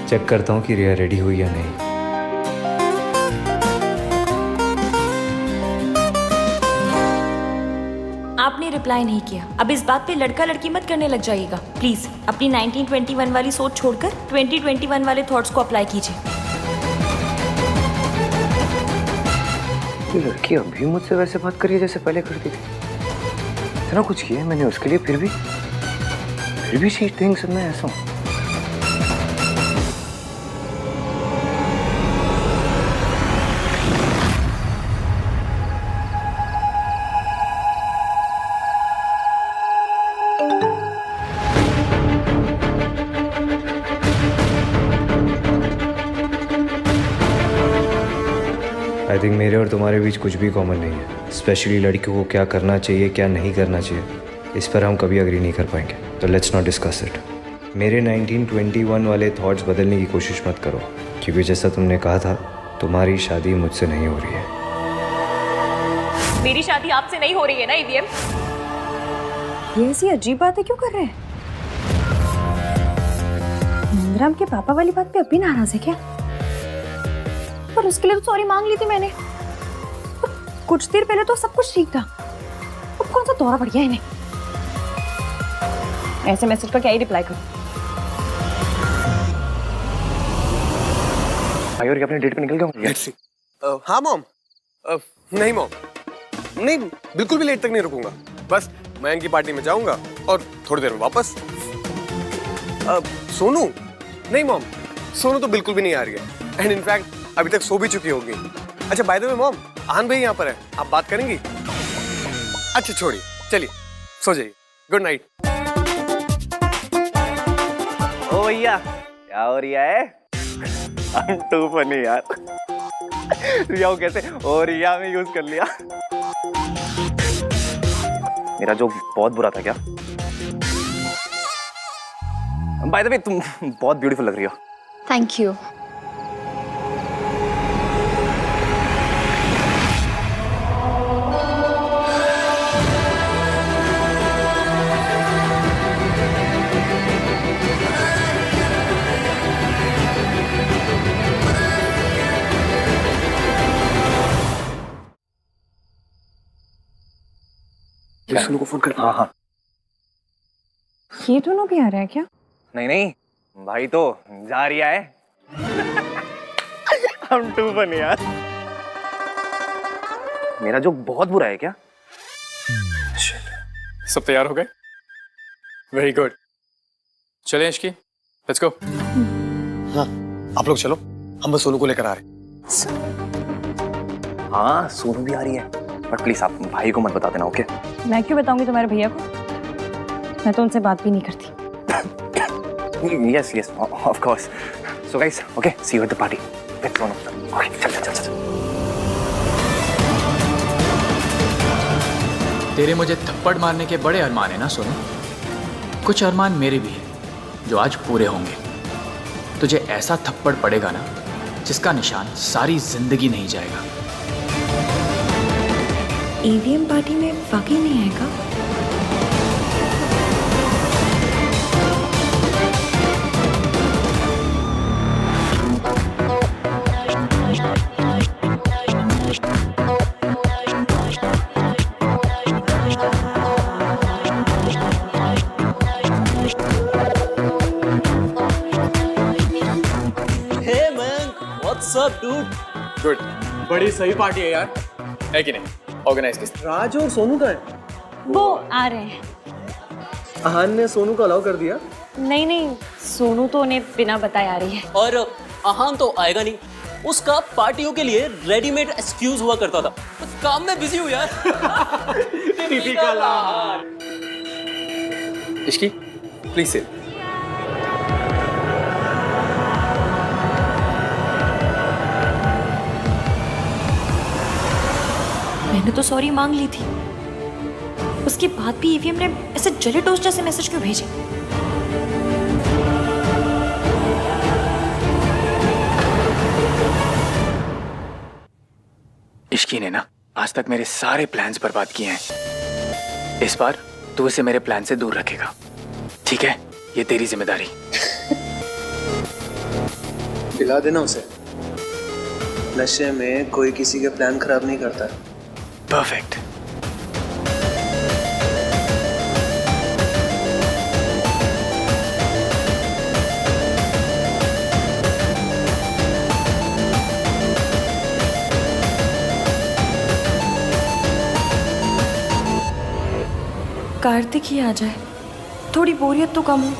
Check करता हूँ कि रिया रेडी हुई या नहीं। आपने रिप्लाई नहीं किया। अब इस बात पे लड़का लड़की मत करने लग जाइएगा प्लीज। अपनी 1921 वाली सोच छोड़कर 2021 वाले थॉट्स को अप्लाई कीजिए। ये लड़की अभी मुझसे वैसे बात करी है जैसे पहले करती थी। इतना कुछ किया है मैंने उसके लिए, फिर भी शी थिंक्स मैं ऐसा हूँ। आई थिंक मेरे और तुम्हारे बीच कुछ भी कॉमन नहीं है, स्पेशली लड़कियों को क्या करना चाहिए क्या नहीं करना चाहिए, इस पर हम कभी अग्री नहीं कर पाएंगे। तो लेट्स नॉट डिस्कस इट। मेरे 1921 वाले थॉट्स बदलने की कोशिश मत करो, क्योंकि जैसा तुमने कहा था तुम्हारी शादी मुझसे नहीं हो रही है। मेरी शादी आपसे नहीं हो रही है ना ईवीएम? ये ऐसी अजीब बातें क्यों कर रहे हैं? नंदराम के पापा वाली बात पे अभी नाराज है क्या? पर उसके लिए तो सॉरी मांग ली थी मैंने। कुछ देर पहले तो सब कुछ ठीक था, अब कौन सा दौरा पड़ गया इन्हें? ऐसे मैसेज का क्या ही रिप्लाई करूं? भाई और अपने डेट पे निकल गया हूँ। हाँ मॉम। नहीं मॉम, नहीं बिल्कुल भी लेट तक नहीं रुकूंगा। बस मयंक की पार्टी में जाऊंगा और थोड़ी देर में वापस। सोनू? नहीं मॉम, सोनू तो बिल्कुल भी नहीं आ रही है। एंड इनफैक्ट अभी तक सो भी चुकी होगी। अच्छा बाय द वे मॉम, आहान भाई यहाँ पर है, आप बात करेंगी? अच्छा छोड़िए, चलिए सो जाइए। Good night. ओ भैया, क्या हो रिया है? टू फनी यार। रिया को कैसे ओ रिया में यूज कर लिया। मेरा जोक बहुत बुरा था क्या? बाय द वे तुम बहुत ब्यूटीफुल लग रही हो। Thank you. सोनू को फोन कर। हाँ हाँ। ये दोनों भी आ रहे हैं क्या? नहीं नहीं, भाई तो जा रिया है। हम टू फनी यार। मेरा जोक बहुत बुरा है क्या? सब तैयार हो गए? Very good. चले इश्की, लेट्स गो। हाँ आप लोग चलो, हम बस सोनू को लेकर आ रहे हैं। हाँ सोनू भी आ रही है, बट प्लीज आप भाई को मत बता देना, ओके? मैं क्यों बताऊंगी तुम्हारे भैया को? मैं तो उनसे बात भी नहीं करती। Yes, of course. So guys, okay, see you at the party. Let's go. Okay, चल. तेरे मुझे थप्पड़ मारने के बड़े अरमान है ना सोनू? कुछ अरमान मेरे भी हैं जो आज पूरे होंगे। तुझे ऐसा थप्पड़ पड़ेगा ना जिसका निशान सारी जिंदगी नहीं जाएगा। ईवीएम पार्टी में वाकई नहीं आएगा? Up dude? गुड, बड़ी सही पार्टी है यार, है कि नहीं? ऑर्गेनाइज किस राज और सोनू का है? वो आ रहे हैं। अहान ने सोनू को अलाउ कर दिया? नहीं नहीं, सोनू तो उन्हें बिना बताए आ रही है। और अहान तो आएगा नहीं, उसका पार्टियों के लिए रेडीमेड एक्सक्यूज हुआ करता था। तो काम में बिजी हूँ यार। Typical Ahaan. Ishki, please sit. मैंने तो सॉरी मांग ली थी, उसके बाद भी ईवीएम ने ऐसे जले टोस्ट जैसे मैसेज क्यों भेजे? इश्की ने ना आज तक मेरे सारे प्लान्स बर्बाद किए हैं। इस बार तू इसे मेरे प्लान से दूर रखेगा, ठीक है? ये तेरी जिम्मेदारी। दिला देना उसे, नशे में कोई किसी के प्लान खराब नहीं करता। परफेक्ट। कार्तिक ही आ जाए, थोड़ी बोरियत तो कम हो।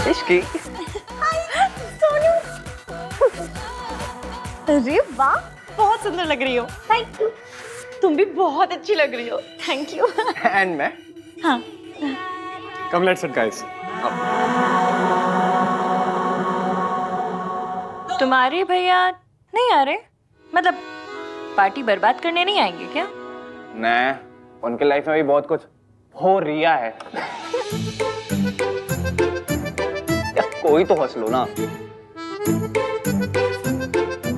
इश्की, अरे वाह, बहुत सुंदर लग रही हो। Thank you. तुम भी बहुत अच्छी लग रही हो। Thank you. एंड मैं? हाँ। Come let's it guys. तुम्हारे भैया नहीं आ रहे? मतलब पार्टी बर्बाद करने नहीं आएंगे क्या? नहीं, उनके लाइफ में भी बहुत कुछ हो रिया है। या कोई तो हंस लो ना।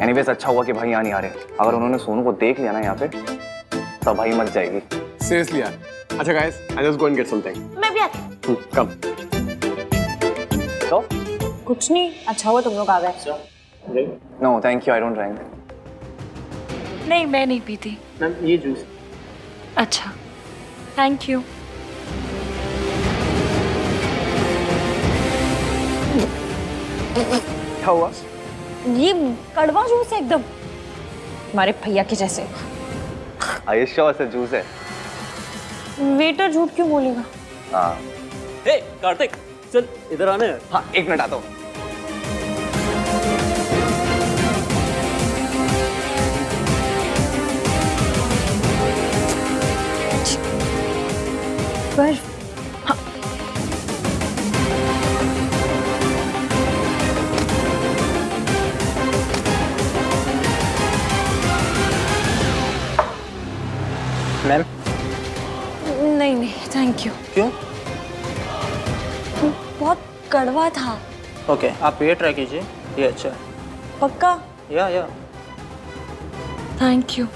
एनीवेज अच्छा हुआ कि भाई यहाँ नहीं आ रहे। अगर उन्होंने सोनू को देख लिया ना यहाँ पे, तो भाई मच जाएगी। सीरियसली यार। अच्छा guys, I just go and get something. मैं भी आती। कम। तो कुछ नहीं, अच्छा हुआ तुम लोग आ गए। No thank you, I don't drink. नहीं, मैं नहीं पीती। मैम ये जूस। अच्छा, थैंक यू। क्या हुआ? ये कड़वा जूस है एकदम, हमारे भैया के जैसे। आयुष्या से जूस है। वेटर झूठ क्यों बोलेगा? हाँ। हे कार्तिक, चल इधर आने। हाँ, एक मिनट आता हूँ। पर मैम। नहीं नहीं, थैंक यू। क्यों? बहुत कड़वा था। ओके, आप ये ट्राई कीजिए, ये अच्छा है। पक्का? या thank you.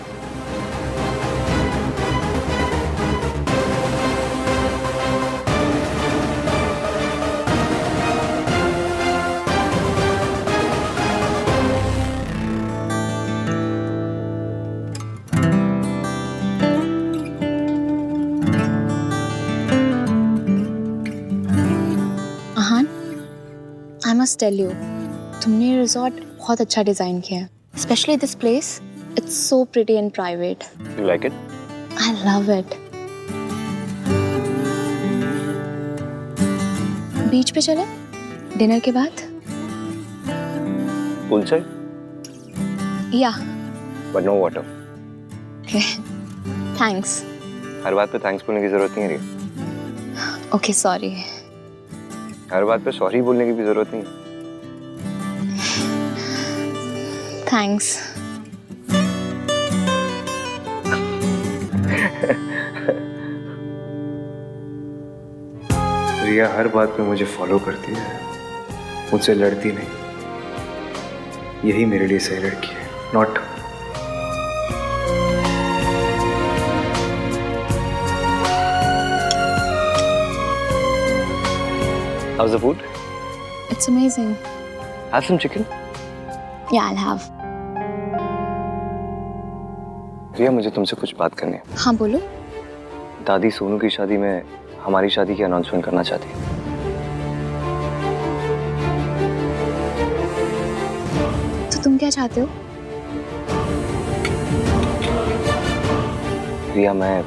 I must tell you, तुमने रिजॉर्ट बहुत अच्छा डिजाइन किया है, specially this place. It's so pretty and private. You like it? I love it. Beach पे चले डिनर के बाद? पूल चाय? या बट नो वाटर। थैंक्स। हर बात पे थैंक्स बोलने की जरूरत नहीं है रिया। Okay sorry. हर बात पे सॉरी बोलने की भी जरूरत नहीं। थैंक्स। रिया हर बात में मुझे फॉलो करती है, मुझसे लड़ती नहीं। यही मेरे लिए सही लड़की है, not How's the food? It's amazing. Have some chicken. Yeah, I'll have. रिया, मुझे तुमसे कुछ बात करनी है। हाँ बोलो। दादी सोनू की शादी में हमारी शादी की अनाउंसमेंट करना चाहती है। तो तुम क्या चाहते हो? रिया, मैं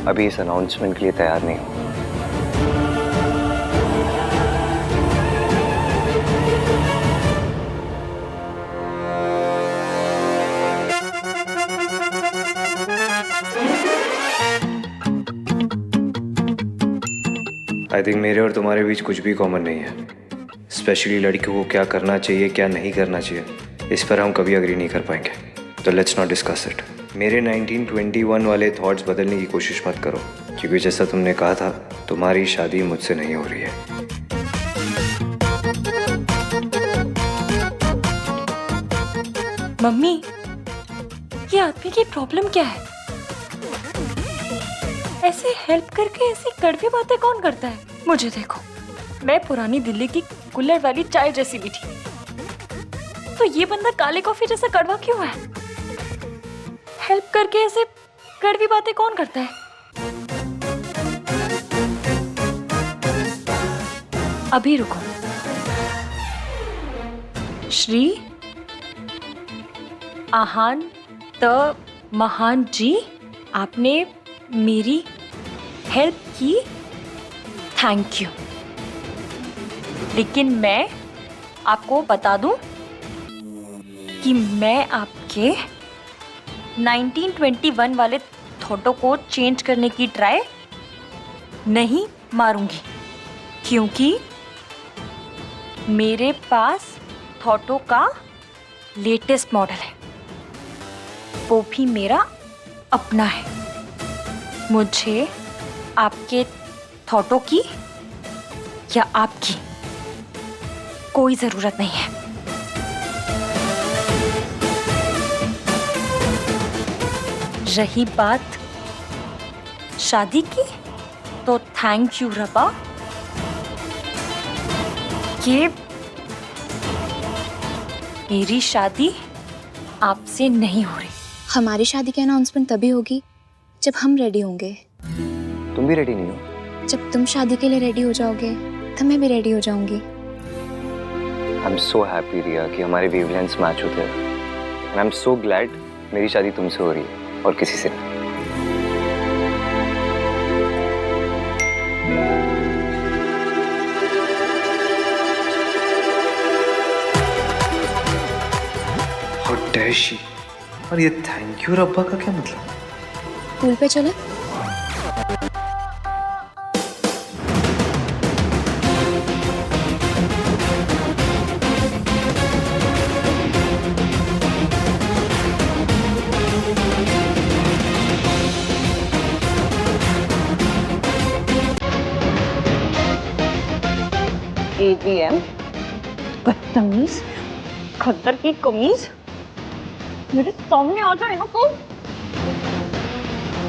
अभी इस अनाउंसमेंट के लिए तैयार नहीं हूँ। आई थिंक मेरे और तुम्हारे बीच कुछ भी कॉमन नहीं है। स्पेशली लड़कियों को क्या करना चाहिए, क्या नहीं करना चाहिए, इस पर हम कभी अग्री नहीं कर पाएंगे। तो लेट्स नॉट डिस्कस इट। मेरे 1921 वाले थॉट्स बदलने की कोशिश मत करो, क्योंकि जैसा तुमने कहा था, तुम्हारी शादी मुझसे नहीं हो रही है। मम्मी, ये आदमी की प्रॉब्लम क्या है? ऐसे हेल्प करके ऐसी कड़वी बातें कौन करता है? मुझे देखो, मैं पुरानी दिल्ली की कुल्हड़ वाली चाय जैसी भी थी, तो ये बंदा काले कॉफी जैसा कड़वा क्यों है? हेल्प करके ऐसे कड़वी बातें कौन करता है? अभी रुको। श्री आहान त महान जी, आपने मेरी हेल्प की, थैंक यू। लेकिन मैं आपको बता दूं कि मैं आपके 1921 वाले थॉटों को चेंज करने की ट्राई नहीं मारूंगी, क्योंकि मेरे पास थॉटो का लेटेस्ट मॉडल है, वो भी मेरा अपना है। मुझे आपके थॉटों की या आपकी कोई जरूरत नहीं है। रही बात शादी की, तो थैंक यू रबा, कि मेरी शादी आपसे नहीं हो रही। हमारी शादी की अनाउंसमेंट तभी होगी जब हम रेडी होंगे। तुम भी रेडी नहीं हो? जब तुम शादी के लिए रेडी हो जाओगे, तब मैं भी रेडी हो जाऊंगी। आई एम सो हैप्पी रिया कि हमारे वेवलेंथ्स मैच होते हैं, and I am so glad मेरी शादी तुमसे हो रही है और किसी से नहीं। How dare she? और ये थैंक यू रब्बा का क्या मतलब? पूल पे चले? ATM, बदतमीज, खद्दर की कमीज, मेरे सामने आ जाए ना तो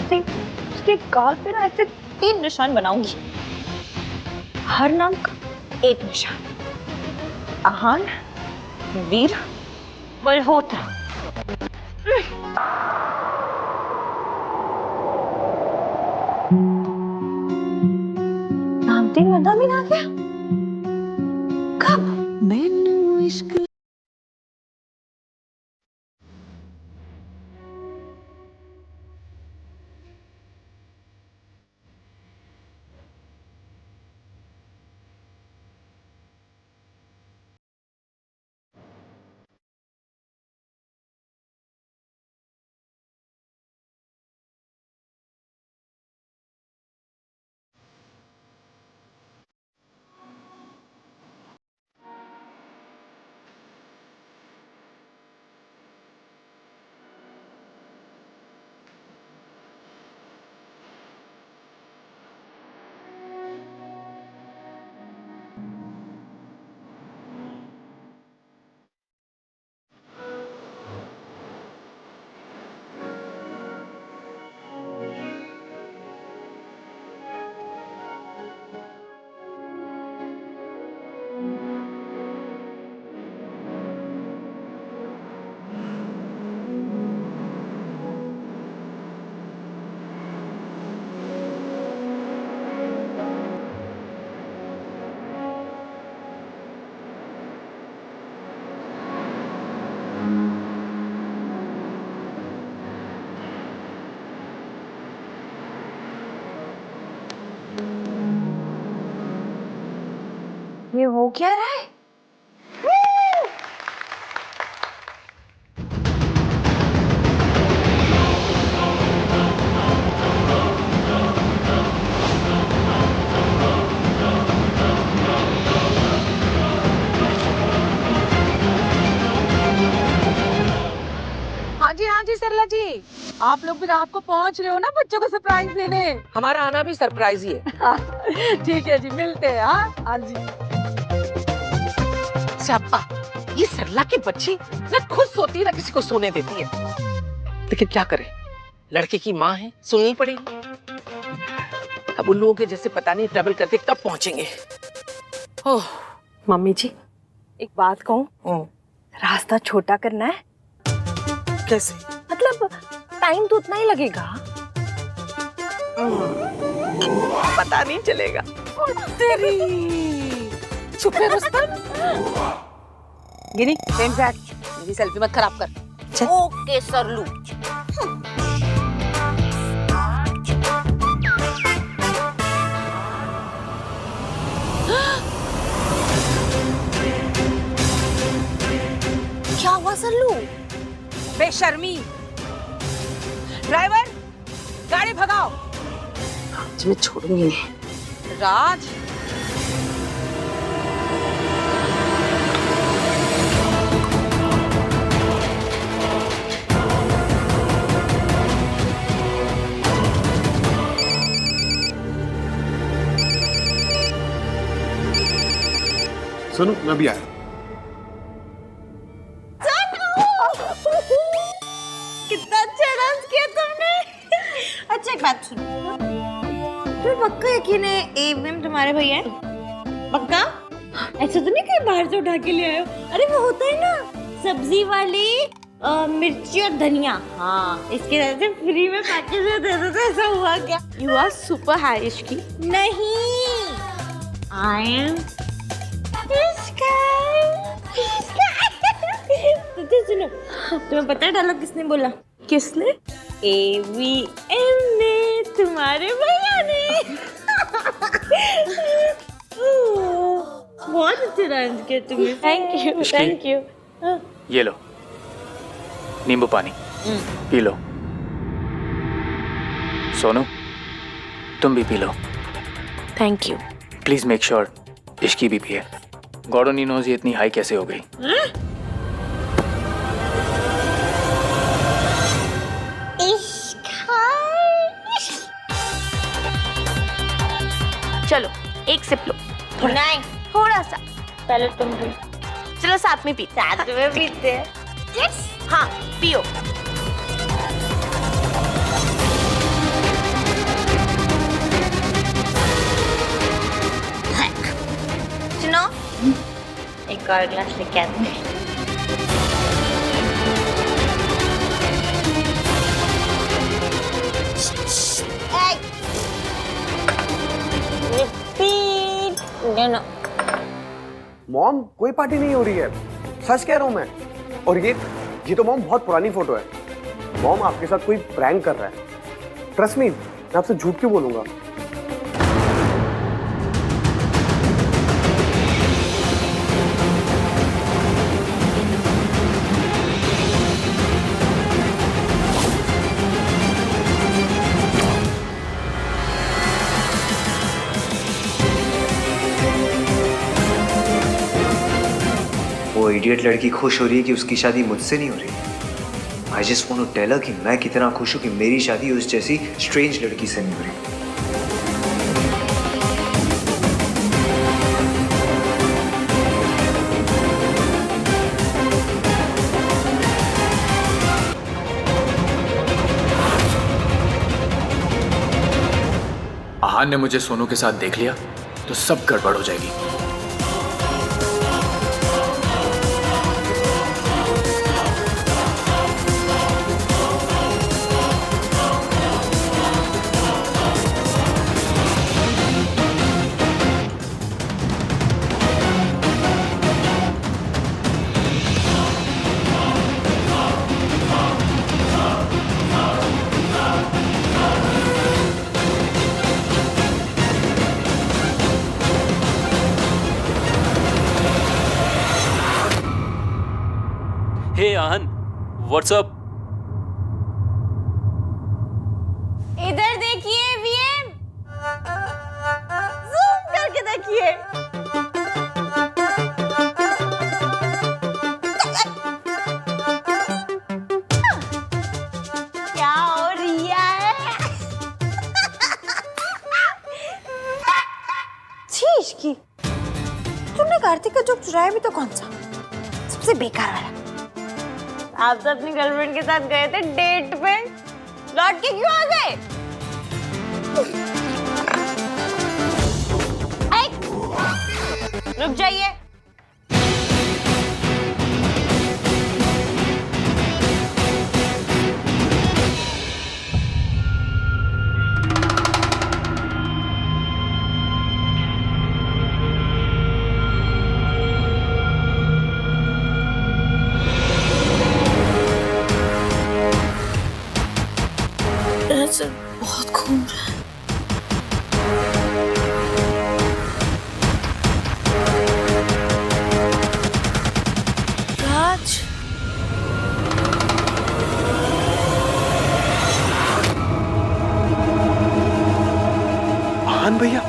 उसके गाल पे ना ऐसे 3 निशान बनाऊंगी, हर नाम का एक निशान। आहान, वीर, मल्होत्रा। नामतीन बंदा भी आ गया? कब? मैंने इश्क ये हो क्या रहा है? हाँ जी सरला जी, आप लोग भी रात को पहुंच रहे हो ना बच्चों को सरप्राइज देने। हमारा आना भी सरप्राइज ही है। ठीक है जी, मिलते हैं। हाँ जी। अब्बा, ये सरला की बच्ची ना खुद सोती है ना किसी को सोने देती है, लेकिन क्या करे, लड़के की माँ है, सुननी पड़ेगी। अब उन लोगों के जैसे पता नहीं ट्रैवल करके कब पहुंचेंगे। ओह मम्मी जी, एक बात कहूँ, रास्ता छोटा करना है। कैसे? मतलब टाइम तो उतना ही लगेगा। पता नहीं चलेगा। तेरी चुप है रुस्तम। गिनी, मेरी सेल्फी मत खराब कर। ओके सरलू। क्या हुआ सरलू? बेशर्मी। ड्राइवर, गाड़ी भगाओ। आज मैं छोड़ूंगी नहीं। राज, सुनो, मैं भी आया। कितना अच्छा डांस किया तुमने। अच्छा एक बात सुनो, तुम्हें पक्का यकीन है एवं तुम्हारे भैया हैं? पक्का? ऐसा तो नहीं कहीं बाहर से उठा के ले आए हो? अरे वो होता है ना सब्जी वाली मिर्ची और धनिया, हाँ इसके वजह से फ्री में पैकेज में दे दो। तो ऐसा हुआ क्या? You are super high Ishki. नहीं, आई एम तो सुनो, तुम्हें पता है डायलॉग किसने बोला? किसने? AVM ने, तुम्हारे भैया ने। बहुत अच्छा डांस किया तुमने। Thank you. ये लो नींबू पानी, पी लो। सोनू, तुम भी P low. Thank you. Please make sure Ishki भी पिए। गॉड ओनली नोज ये इतनी हाई कैसे हो गई। चलो एक सिप लो। नहीं, थोड़ा सा। पहले तुम भी। चलो साथ में पीते। साथ में पीते हैं। हाँ पियो। सुनो, एक और ग्लास लेके आते हैं। मॉम, कोई पार्टी नहीं हो रही है, सच कह रहा हूं मैं। और ये तो मॉम बहुत पुरानी फोटो है। मॉम आपके साथ कोई प्रैंक कर रहा है। ट्रस्ट मी, मैं आपसे झूठ क्यों बोलूंगा। वो इडियट लड़की खुश हो रही है कि उसकी शादी मुझसे नहीं हो रही। I just want to tell her कि मैं कितना खुश हूं कि मेरी शादी उस जैसी स्ट्रेंज लड़की से नहीं हो रही। आहान ने मुझे सोनू के साथ देख लिया तो सब गड़बड़ हो जाएगी। व्हाट्सअप। इधर देखिए वीएम, जूम करके देखिए। क्या हो रिया है? छी की तुमने कार्तिक का जोक चुराया भी तो कौन सा? सबसे बेकार वाला। आप तो अपनी गर्लफ्रेंड के साथ गए थे डेट पे, लौट के क्यों आ गए? रुक जाइए। बहुत घूम रहा है। राज, आन भैया,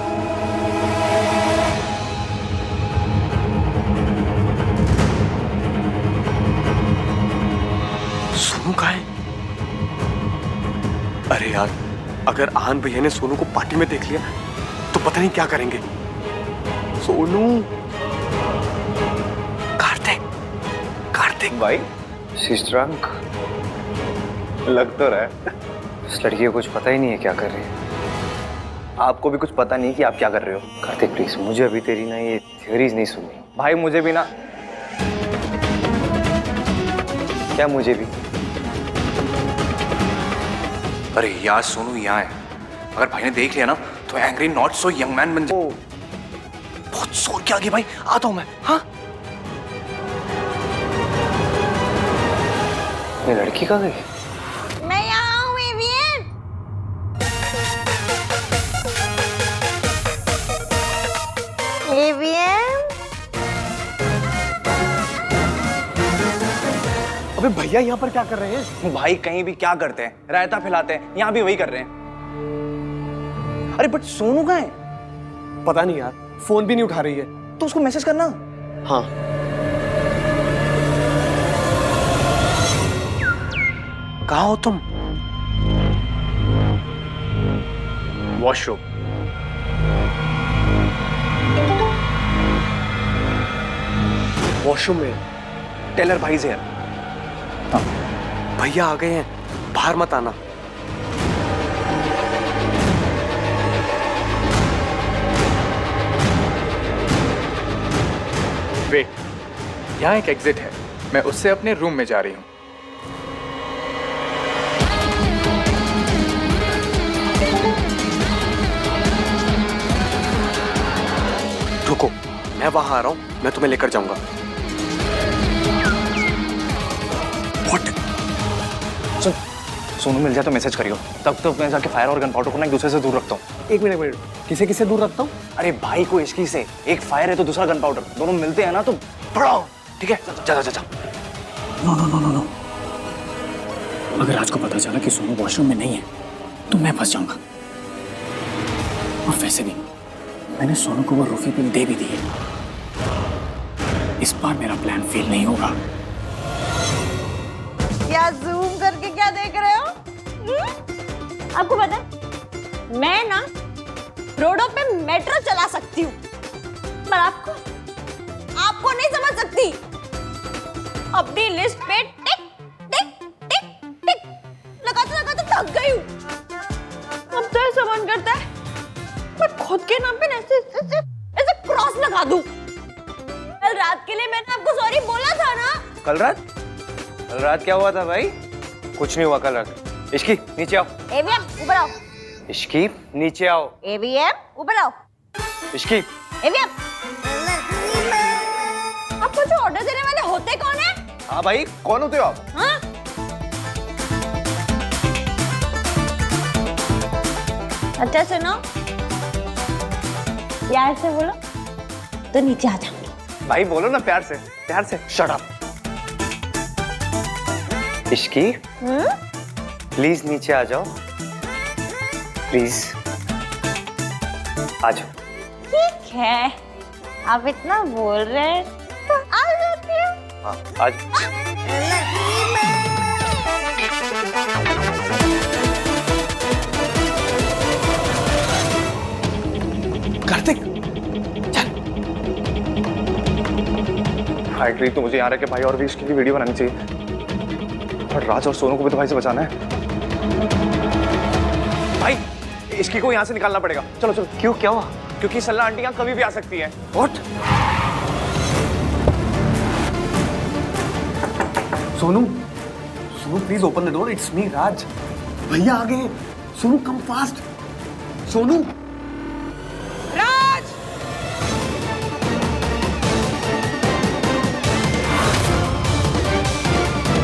सोनू कहाँ है? अरे यार, अगर आन भैया ने सोनू को पार्टी में देख लिया तो पता नहीं क्या करेंगे। सोनू, कार्तिक, कार्तिक भाई she's drunk। लग तो रहा है। इस लड़की को कुछ पता ही नहीं है क्या कर रही है। आपको भी कुछ पता नहीं कि आप क्या कर रहे हो। कार्तिक प्लीज, मुझे अभी तेरी ना ये थियरीज नहीं सुननी। भाई मुझे भी ना। क्या मुझे भी? अरे यार सोनू यहाँ है, अगर भाई ने देख लिया ना तो angry not so young man बन जाए। बहुत जोर के आगे भाई, आता हूँ मैं। हाँ ये लड़की कहाँ गई? मैं यहाँ हूँ एवियन। एवियन, अबे भैया यहाँ पर क्या कर रहे हैं? भाई कहीं भी क्या करते हैं, रायता फैलाते हैं, यहाँ भी वही कर रहे हैं। अरे बट सोनू कहाँ है? पता नहीं यार, फोन भी नहीं उठा रही है। तो उसको मैसेज करना। हाँ, कहाँ हो तुम? वॉशरूम। वॉशरूम में। टेलर भाई से यार। भैया आ गए हैं, बाहर मत आना। वेट, यहाँ एक एग्जिट है, मैं उससे अपने रूम में जा रही हूँ। रुको, मैं वहां आ रहा हूँ, मैं तुम्हें लेकर जाऊंगा। What? सुन, सोनू मिल जाए तो मैसेज करियो। तब तो मैं जाके फायर और गन पाउडर को ना एक दूसरे से दूर रखता हूँ। एक मिनट, किसे किसे दूर रखता हूँ? अरे भाई को इश्की से, एक फायर है तो दूसरा गन पाउडर, दोनों मिलते हैं ना तो पड़ाओ। ठीक है, जा जा जा। No no no no no, अगर आज को पता चला कि सोनू वॉशरूम में नहीं है तो मैं फंस जाऊंगा। और वैसे भी मैंने सोनू को वो रूफी पिल दे भी दी है। इस बार मेरा प्लान फेल नहीं होगा। क्या जूम करके क्या देख रहे हो? आपको पता है, मैं ना रोडों पे मेट्रो चला सकती हूँ, पर आपको नहीं समझ सकती। अपनी लिस्ट पे टिक टिक टिक टिक लगाते थक गई हूँ। अब तो ऐसा मन करता है मैं खुद के नाम पे ऐसे क्रॉस लगा दूं। कल रात के लिए मैंने आपको सॉरी बोला था ना। कल रात क्या हुआ था भाई? कुछ नहीं हुआ कल रात। इश्की नीचे आओ। एवीएम ऊपर आओ। इश्की नीचे आओ। एवीएम ऊपर आओ। इश्की एवीएम, आपको जो ऑर्डर देने वाले होते कौन है? हाँ भाई, कौन होते हो आप? हाँ? अच्छा सुनो, प्यार से बोलो तो नीचे आ जाऊंगी। भाई बोलो ना प्यार से, प्यार से। Shut up. इश्की प्लीज नीचे आ जाओ, प्लीज आ जाओ। ठीक है, आप इतना बोल रहे हैं तो आ जाती हूँ। हाँ आ जाओ। कार्तिक फाइनली तो मुझे यहाँ रह के भाई और भी इसकी वीडियो बनानी चाहिए, और राज और सोनू को भी तो भाई से बचाना है। भाई इसकी को यहाँ से निकालना पड़ेगा, चलो चलो। क्यों, क्या हुआ? क्योंकि सल्ला आंटी यहाँ कभी भी आ सकती है। What? Sonu, Sonu please open the door, it's me Raj. भैया आ गए। Sonu come fast. सोनू